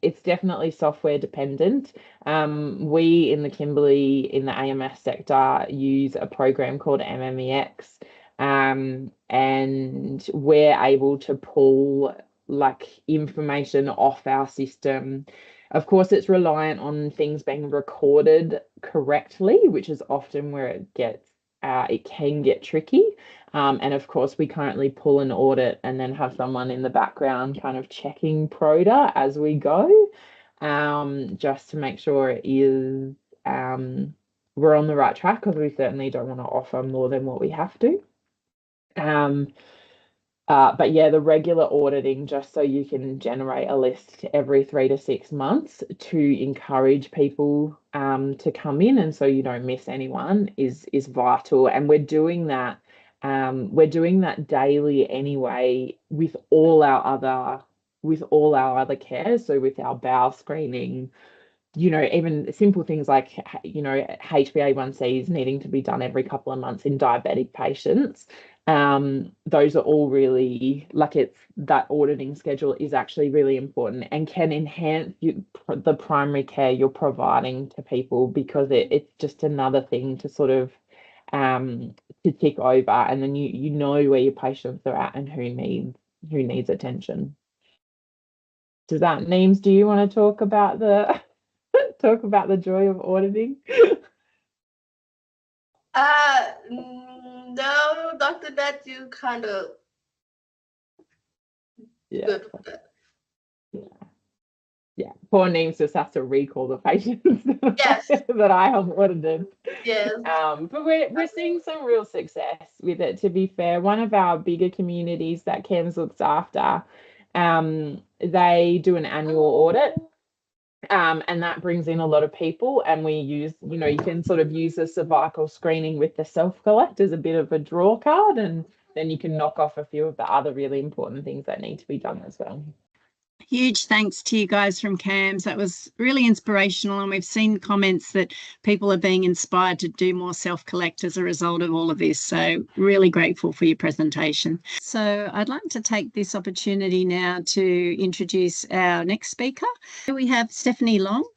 it's definitely software dependent. We in the Kimberley, in the AMS sector, use a program called MMEX, and we're able to pull like information off our system. Of course, it's reliant on things being recorded correctly, which is often where it can get tricky. And of course, we currently pull an audit and then have someone in the background kind of checking Proda as we go, just to make sure it is we're on the right track, because we certainly don't want to offer more than what we have to. But yeah, the regular auditing, just so you can generate a list every 3 to 6 months to encourage people to come in, and so you don't miss anyone, is vital. And we're doing that daily anyway with all our other care. So with our bowel screening, even simple things like, HbA1c's needing to be done every couple of months in diabetic patients. Those are all really, that auditing schedule is actually really important and can enhance the primary care you're providing to people, because it's just another thing to sort of to tick over, and then you know where your patients are at and who needs attention. Does that, Neems, do you want to talk about the joy of auditing? No, Dr. That you kind of good with that. Yeah. Poor Neems just has to recall the patients Yes. that I have audited. Yes. But we're seeing some real success with it, to be fair. One of our bigger communities that Cairns looks after, they do an annual audit. And that brings in a lot of people, and we use, you can sort of use the cervical screening with the self-collect as a bit of a draw card, and then you can knock off a few of the other really important things that need to be done as well. Huge thanks to you guys from CAMS. That was really inspirational, and we've seen comments that people are being inspired to do more self-collect as a result of all of this. So really grateful for your presentation. So I'd like to take this opportunity now to introduce our next speaker. We have Stephanie Long,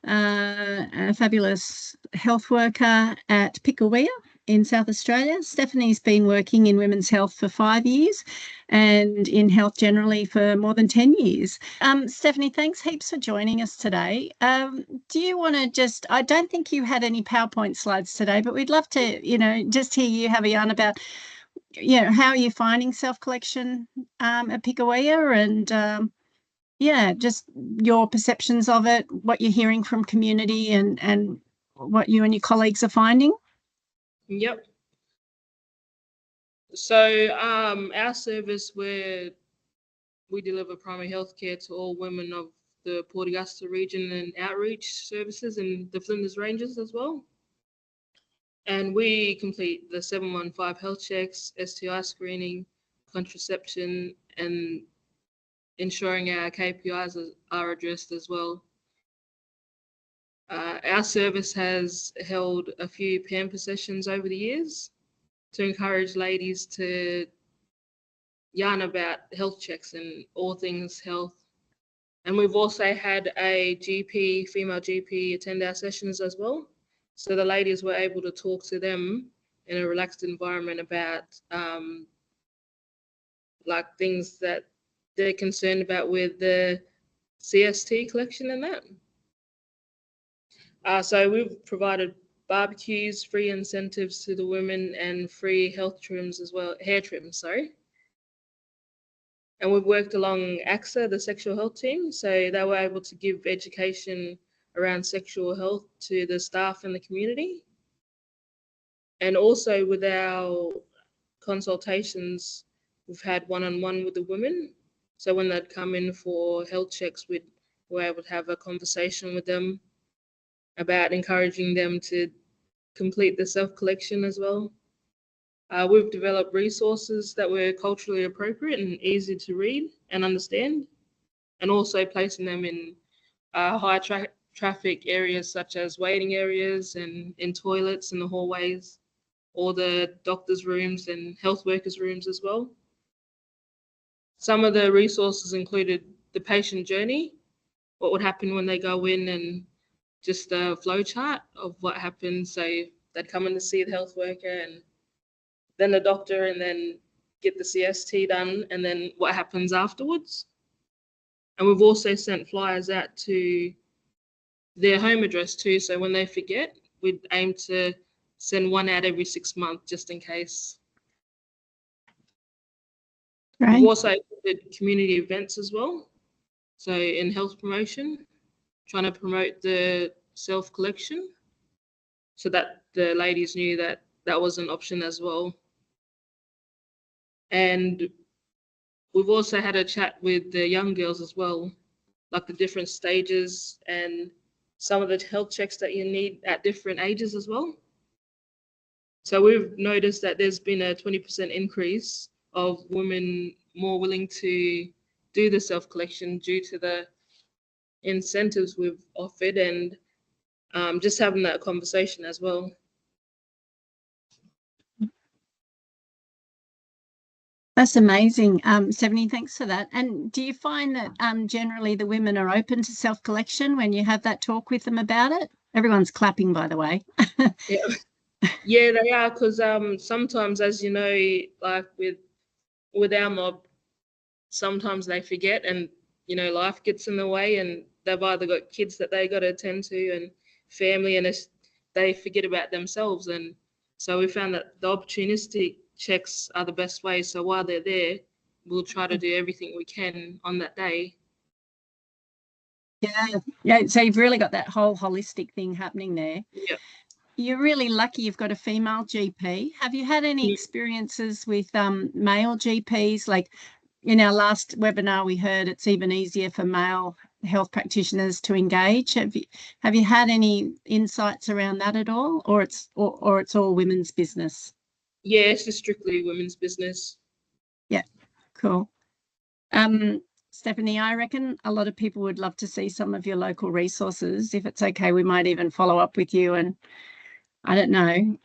a fabulous health worker at Pickawea in South Australia. Stephanie's been working in women's health for 5 years and in health generally for more than 10 years. Stephanie, thanks heaps for joining us today. Do you want to just, I don't think you had any PowerPoint slides today, but we'd love to, just hear you have a yarn about, how are you finding self-collection at Pickawea, and just your perceptions of it, what you're hearing from community, and what you and your colleagues are finding. Yep. So our service, where we deliver primary health care to all women of the Port Augusta region, and outreach services in the Flinders Ranges as well. And we complete the 715 health checks, STI screening, contraception, and ensuring our KPIs are addressed as well. Our service has held a few pamper sessions over the years to encourage ladies to yarn about health checks and all things health. And we've also had a female GP attend our sessions as well. So the ladies were able to talk to them in a relaxed environment about like things that they're concerned about with the CST collection and that. So we've provided barbecues, free incentives to the women, and free health trims as well, hair trims, sorry. And we've worked along AXA, the sexual health team, so they were able to give education around sexual health to the staff and the community. And also with our consultations, we've had one-on-one with the women. So when they'd come in for health checks, we were able to have a conversation with them about encouraging them to complete the self-collection as well. We've developed resources that were culturally appropriate and easy to read and understand, and also placing them in high traffic areas such as waiting areas and in toilets in the hallways, or the doctors' rooms and health workers' rooms as well. Some of the resources included the patient journey, what would happen when they go in, and just a flow chart of what happens. So they'd come in to see the health worker and then the doctor, and then get the CST done, and then what happens afterwards. And we've also sent flyers out to their home address too. So when they forget, we'd aim to send one out every 6 months just in case. Right. We've also did community events as well. So in health promotion, trying to promote the self-collection so that the ladies knew that that was an option as well. And we've also had a chat with the young girls as well, like the different stages and some of the health checks that you need at different ages as well. So we've noticed that there's been a 20% increase of women more willing to do the self-collection due to the incentives we've offered, and just having that conversation as well. That's amazing, Stephanie, thanks for that. And do you find that generally the women are open to self-collection when you have that talk with them about it? Everyone's clapping, by the way. Yeah, they are, because sometimes, as you know, like with our mob, sometimes they forget, and life gets in the way, and they've either got kids that they got to attend to and family, and they forget about themselves. And so we found that the opportunistic checks are the best way. So while they're there, we'll try to do everything we can on that day. Yeah. So you've really got that whole holistic thing happening there. Yeah. You're really lucky you've got a female GP. Have you had any experiences with male GPs? Like in our last webinar, we heard it's even easier for male health practitioners to engage. Have you had any insights around that at all, or it's all women's business? Yeah, it's just strictly women's business. Yeah, cool. Stephanie, I reckon a lot of people would love to see some of your local resources. If it's okay, we might even follow up with you, and I don't know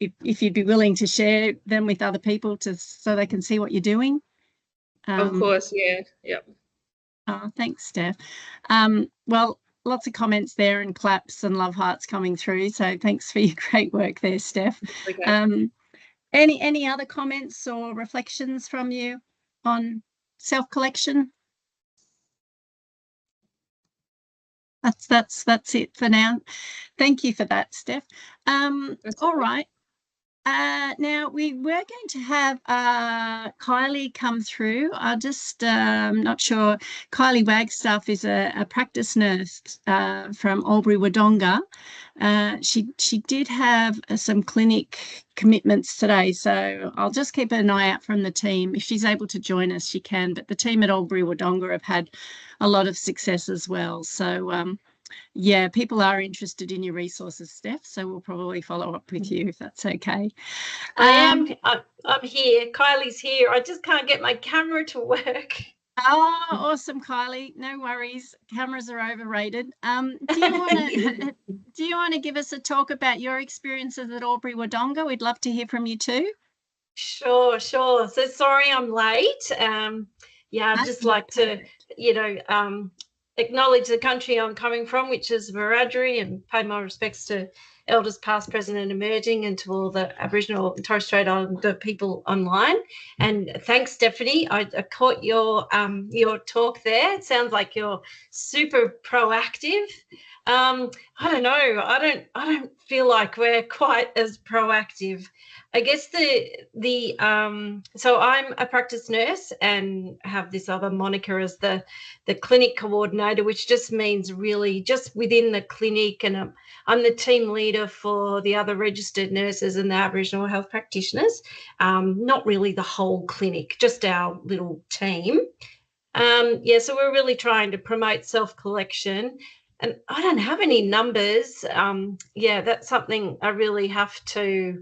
if you'd be willing to share them with other people so they can see what you're doing. Of course, yeah, yep. Oh, thanks, Steph. Well, lots of comments there and claps and love hearts coming through. So thanks for your great work there, Steph. Okay. Any other comments or reflections from you on self-collection? That's it for now. Thank you for that, Steph. All right. Now we were going to have Kylie come through. I just not sure. Kylie Wagstaff is a practice nurse from Albury Wodonga. She did have some clinic commitments today, so I'll just keep an eye out from the team. If she's able to join us, she can. But the team at Albury Wodonga have had a lot of success as well. So yeah, people are interested in your resources, Steph, so we'll probably follow up with you if that's okay. I'm here. Kylie's here. I just can't get my camera to work. Oh, awesome, Kylie. No worries. Cameras are overrated. Do you want to give us a talk about your experiences at Albury Wodonga? We'd love to hear from you too. Sure. So sorry I'm late. Yeah, I'd just like to, acknowledge the country I'm coming from, which is Wiradjuri, and pay my respects to elders past, present and emerging, and to all the Aboriginal and Torres Strait Islander people online. And thanks, Stephanie. I caught your talk there. It sounds like you're super proactive. I don't know. I don't feel like we're quite as proactive. I guess so I'm a practice nurse and have this other moniker as the clinic coordinator, which just means really just within the clinic, and I'm the team leader for the other registered nurses and the Aboriginal health practitioners. Not really the whole clinic, just our little team. Yeah, so we're really trying to promote self-collection. And I don't have any numbers. Yeah, that's something I really have to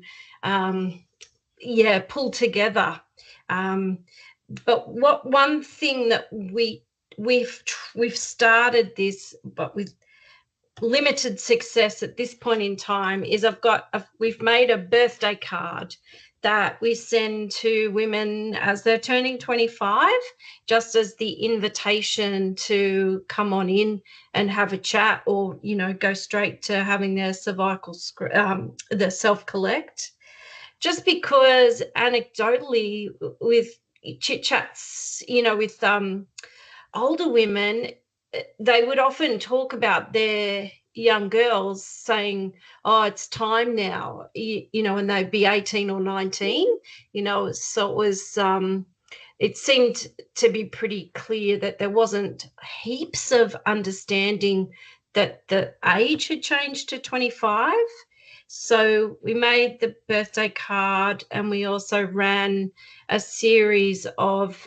pull together. But one thing that we've started this, but with limited success at this point in time, is we've made a birthday card that we send to women as they're turning 25, just as the invitation to come on in and have a chat, or go straight to having their cervical the self-collect. Just because anecdotally, with chit chats, with older women, they would often talk about their young girls saying, oh, it's time now, and they'd be 18 or 19, so it was, it seemed to be pretty clear that there wasn't heaps of understanding that the age had changed to 25. So we made the birthday card, and we also ran a series of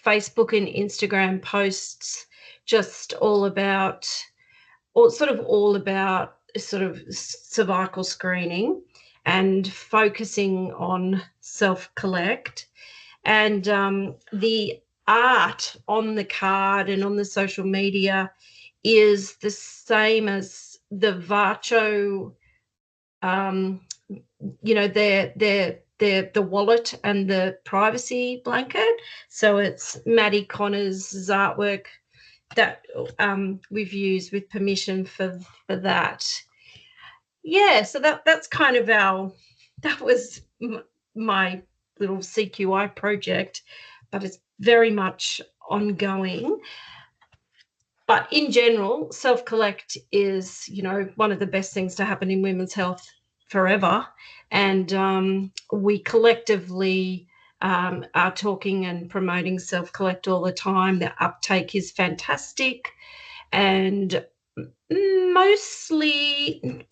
Facebook and Instagram posts, just all about cervical screening and focusing on self-collect. And the art on the card and on the social media is the same as the Vacho, the wallet and the privacy blanket. So it's Maddie Connor's artwork that we've used with permission for that. Yeah, so that's kind of that was my little CQI project, but it's very much ongoing. But in general, self-collect is, one of the best things to happen in women's health forever. And we collectively are talking and promoting self-collect all the time. The uptake is fantastic. And mostly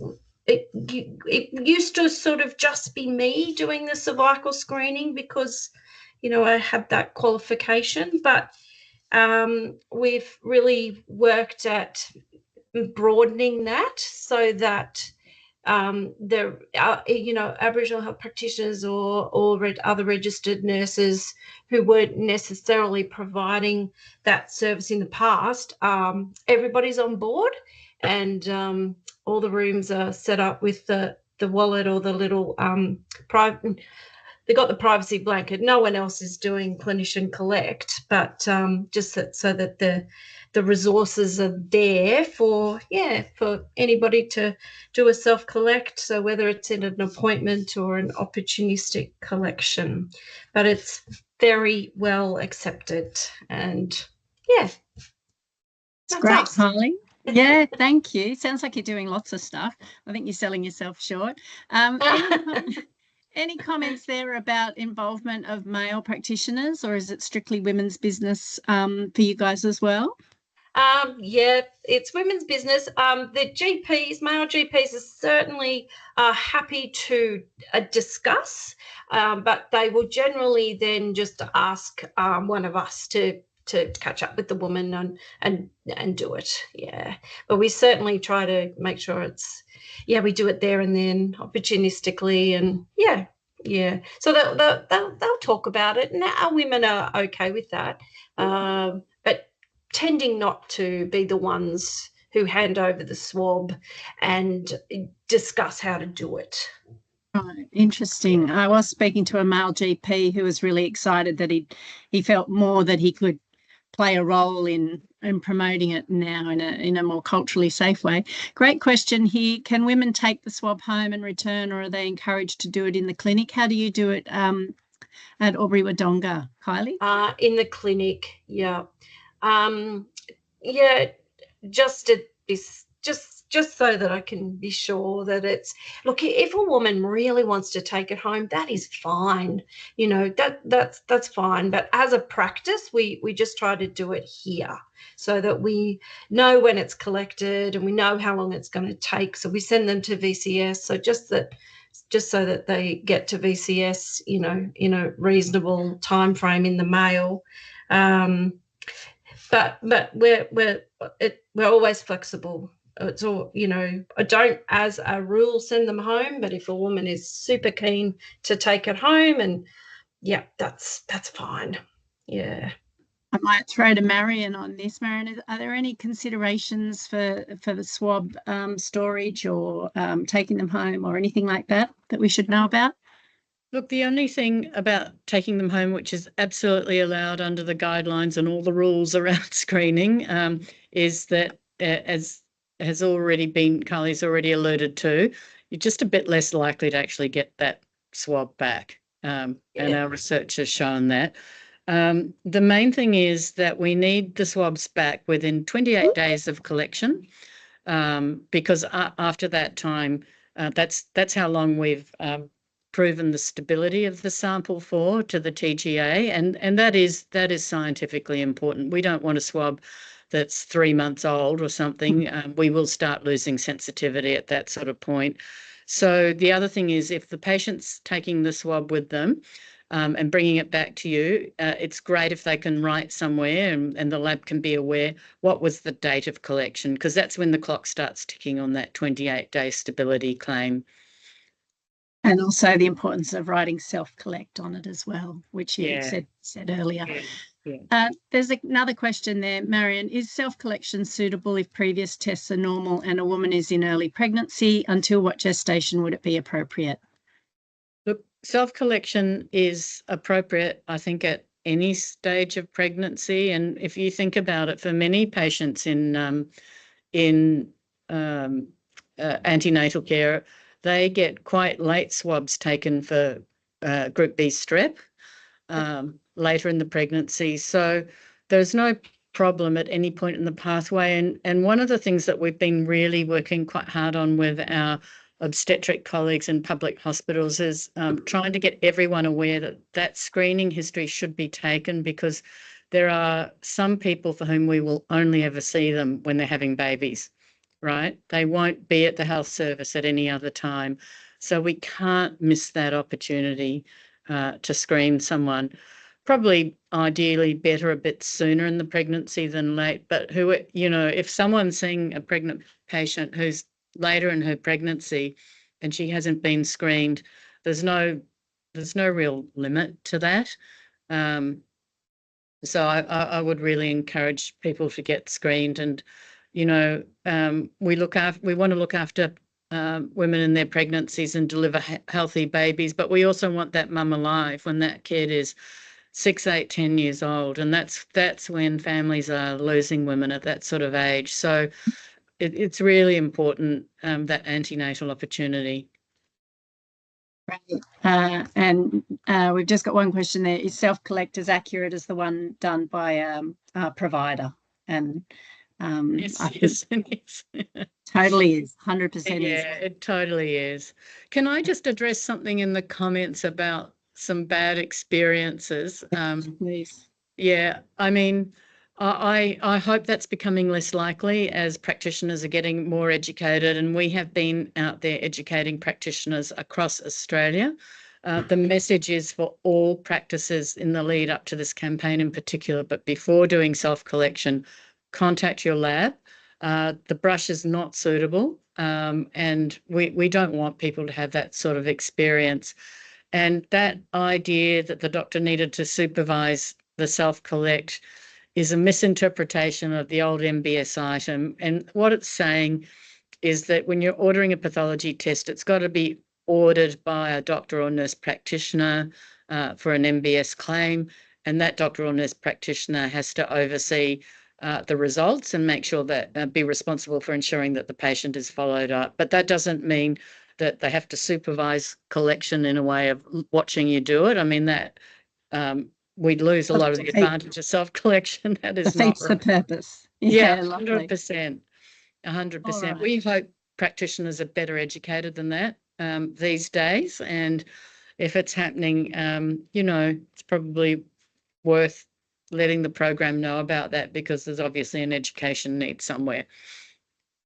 it used to sort of just be me doing the cervical screening because, I had that qualification. But we've really worked at broadening that so that the Aboriginal health practitioners or other registered nurses who weren't necessarily providing that service in the past. Everybody's on board, and all the rooms are set up with the wallet or the little private. They got the privacy blanket. No one else is doing clinician collect, but just so that the resources are there for anybody to do a self collect. So whether it's in an appointment or an opportunistic collection, but it's very well accepted, and yeah, It's great, Kylie. Yeah, thank you. Sounds like you're doing lots of stuff. I think you're selling yourself short. Any comments there about involvement of male practitioners, or is it strictly women's business for you guys as well? Yeah, it's women's business. The GPs, male GPs, are certainly happy to discuss, but they will generally then just ask one of us to catch up with the woman and do it. Yeah, but we certainly try to make sure we do it there and then, opportunistically, and yeah. So they'll talk about it, and our women are okay with that. But tending not to be the ones who hand over the swab and discuss how to do it. Right, interesting. I was speaking to a male GP who was really excited that he felt more that he could play a role in promoting it now in a more culturally safe way. Great question here. Can women take the swab home and return, or are they encouraged to do it in the clinic? How do you do it at Albury Wodonga, Kylie? In the clinic, yeah. Just at this, just so that I can be sure that it's, look, if a woman really wants to take it home, that is fine. That's fine. But as a practice, we just try to do it here so that we know when it's collected and we know how long it's going to take. So we send them to VCS. So just so that they get to VCS, in a reasonable time frame in the mail. But we're always flexible. It's all, I don't, as a rule, send them home. But if a woman is super keen to take it home, and that's fine. Yeah. I might throw to Marion on this. Marion, are there any considerations for the swab storage or taking them home or anything like that we should know about? Look, the only thing about taking them home, which is absolutely allowed under the guidelines and all the rules around screening, is that, as has already been, Kylie's already alluded to, you're just a bit less likely to actually get that swab back. And our research has shown that. The main thing is that we need the swabs back within 28 days of collection, because after that time, that's how long we've proven the stability of the sample to the TGA, and that is scientifically important. We don't want a swab that's 3 months old or something. We will start losing sensitivity at that sort of point. So the other thing is, if the patient's taking the swab with them and bringing it back to you, it's great if they can write somewhere and the lab can be aware what was the date of collection, because that's when the clock starts ticking on that 28-day stability claim. And also the importance of writing self-collect on it as well, which you said earlier. Yeah. There's another question there, Marion. Is self-collection suitable if previous tests are normal and a woman is in early pregnancy? Until what gestation would it be appropriate? Look, self-collection is appropriate, I think, at any stage of pregnancy. And if you think about it, for many patients in antenatal care, they get quite late swabs taken for Group B strep later in the pregnancy. So there's no problem at any point in the pathway. And one of the things that we've been really working quite hard on with our obstetric colleagues in public hospitals is trying to get everyone aware that screening history should be taken, because there are some people for whom we will only ever see them when they're having babies. Right? They won't be at the health service at any other time. So we can't miss that opportunity to screen someone. Probably ideally better a bit sooner in the pregnancy than late, but if someone's seeing a pregnant patient who's later in her pregnancy and she hasn't been screened, there's no real limit to that. So I would really encourage people to get screened, and we want to look after women in their pregnancies and deliver healthy babies, but we also want that mum alive when that kid is 6, 8, 10 years old, and that's when families are losing women at that sort of age. So it's really important, that antenatal opportunity. Right. And we've just got one question there. Is self-collect as accurate as the one done by a provider? And Yes, I think yes, it is. totally is, 100% is. Yeah, it totally is. Can I just address something in the comments about some bad experiences? Please. Yeah, I mean, I hope that's becoming less likely as practitioners are getting more educated, and we have been out there educating practitioners across Australia. The message is for all practices in the lead up to this campaign in particular, but before doing self-collection, contact your lab. The brush is not suitable, and we don't want people to have that sort of experience. And that idea that the doctor needed to supervise the self-collect is a misinterpretation of the old MBS item. And what it's saying is that when you're ordering a pathology test, it's got to be ordered by a doctor or nurse practitioner for an MBS claim. And that doctor or nurse practitioner has to oversee the results and make sure that be responsible for ensuring that the patient is followed up. But that doesn't mean that they have to supervise collection in a way of watching you do it. I mean, that we'd lose a lot of the advantage of self-collection. That is not defeats the right. purpose. Yeah, lovely. 100%. 100%. Right. We hope practitioners are better educated than that these days. And if it's happening, it's probably worth letting the program know about that, because there's obviously an education need somewhere.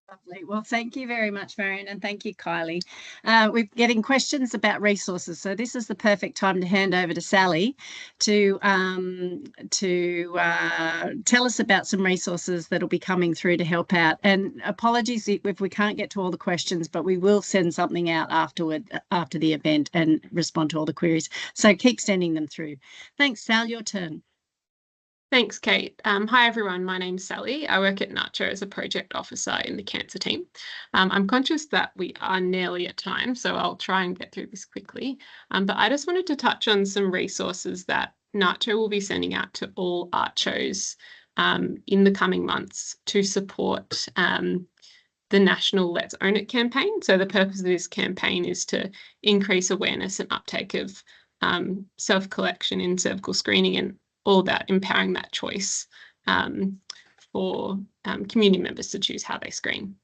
Lovely. Well, thank you very much, Marion, and thank you, Kylie. We're getting questions about resources, so this is the perfect time to hand over to Sally to tell us about some resources that will be coming through to help out. And apologies if we can't get to all the questions, but we will send something out after the event and respond to all the queries. So keep sending them through. Thanks, Sal. Your turn. Thanks, Kate. Hi, everyone. My name's Sally. I work at NACHO as a project officer in the cancer team. I'm conscious that we are nearly at time, so I'll try and get through this quickly. But I just wanted to touch on some resources that NACHO will be sending out to all ARCHOs in the coming months to support the national Let's Own It campaign. So the purpose of this campaign is to increase awareness and uptake of self-collection in cervical screening, and all about empowering that choice for community members to choose how they screen.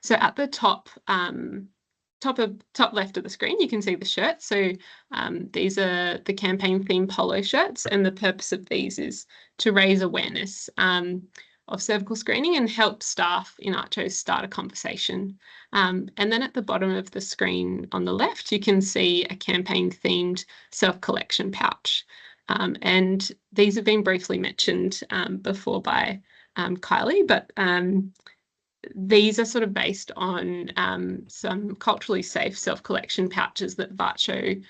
So at the top left of the screen, you can see the shirts. So these are the campaign theme polo shirts, and the purpose of these is to raise awareness of cervical screening and help staff in ARCHOs start a conversation. And then at the bottom of the screen on the left, you can see a campaign-themed self-collection pouch. And these have been briefly mentioned before by Kylie, but these are sort of based on some culturally safe self-collection pouches that VARCHO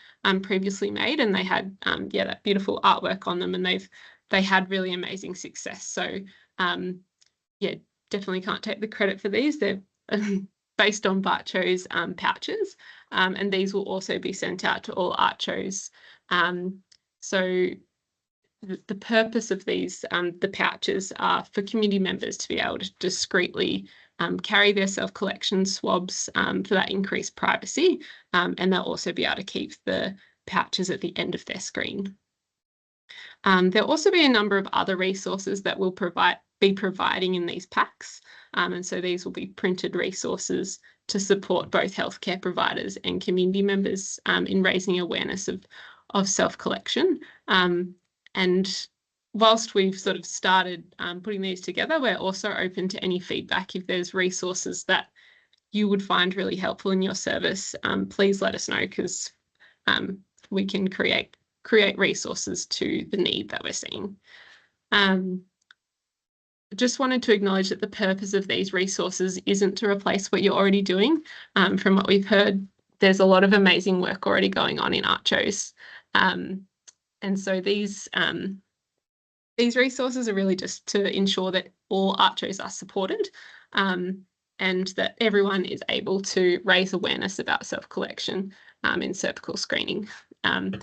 previously made, and they had that beautiful artwork on them, and they had really amazing success. So definitely can't take the credit for these. They're based on VARCHO's pouches, and these will also be sent out to all ARCHOs. So the purpose of these, the pouches, are for community members to be able to discreetly carry their self-collection swabs for that increased privacy, and they'll also be able to keep the pouches at the end of their screen. There'll also be a number of other resources that we'll be providing in these packs, and so these will be printed resources to support both healthcare providers and community members in raising awareness of self-collection. And whilst we've sort of started putting these together, we're also open to any feedback. If there's resources that you would find really helpful in your service, please let us know, because we can create resources to the need that we're seeing. just wanted to acknowledge that the purpose of these resources isn't to replace what you're already doing. From what we've heard, there's a lot of amazing work already going on in ArchOs. And so these resources are really just to ensure that all ArchOs are supported, and that everyone is able to raise awareness about self-collection in cervical screening. And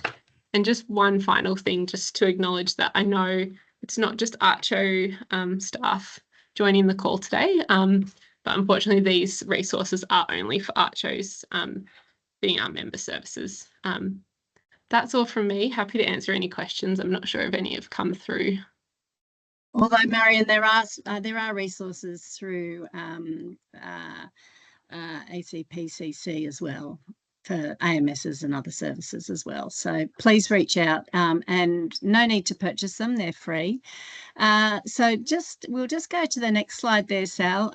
just one final thing, just to acknowledge that I know it's not just ArchO staff joining the call today, but unfortunately these resources are only for ArchOs being our member services. That's all from me. Happy to answer any questions. I'm not sure if any have come through. Although, Marion, there are resources through ACPCC as well for AMSs and other services as well. So please reach out, and no need to purchase them. They're free. So we'll just go to the next slide there, Sal.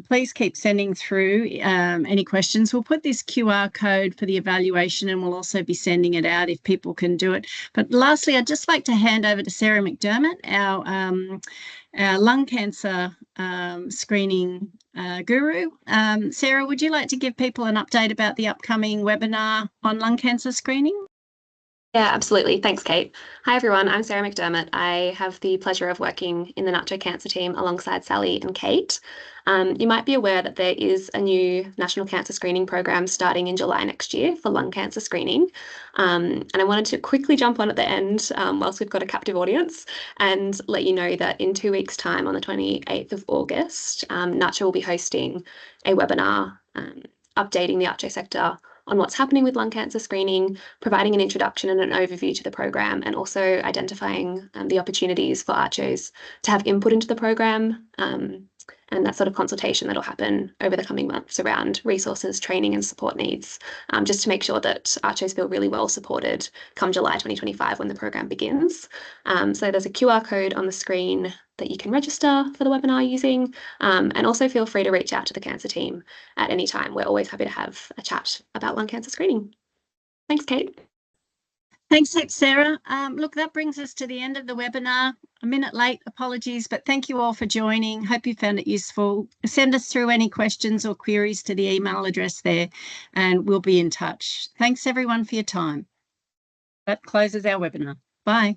Please keep sending through any questions. We'll put this QR code for the evaluation, and we'll also be sending it out if people can do it. But lastly, I'd just like to hand over to Sarah McDermott, our lung cancer screening guru. Sarah, would you like to give people an update about the upcoming webinar on lung cancer screening? Yeah, absolutely. Thanks, Kate. Hi, everyone. I'm Sarah McDermott. I have the pleasure of working in the NACHO cancer team alongside Sally and Kate. You might be aware that there is a new national cancer screening program starting in July next year for lung cancer screening. And I wanted to quickly jump on at the end whilst we've got a captive audience and let you know that in 2 weeks' time, on the 28th of August, NACHO will be hosting a webinar updating the ArchO sector on what's happening with lung cancer screening, providing an introduction and an overview to the program, and also identifying the opportunities for ArchOs to have input into the program, and that sort of consultation that'll happen over the coming months around resources, training and support needs, just to make sure that ArchOs feel really well supported come July 2025 when the program begins. So there's a QR code on the screen that you can register for the webinar using, and also feel free to reach out to the cancer team at any time. We're always happy to have a chat about lung cancer screening. Thanks, Kate. Thanks, Sarah. Look, that brings us to the end of the webinar. A minute late, apologies, but thank you all for joining. Hope you found it useful. Send us through any questions or queries to the email address there, and we'll be in touch. Thanks, everyone, for your time. That closes our webinar. Bye.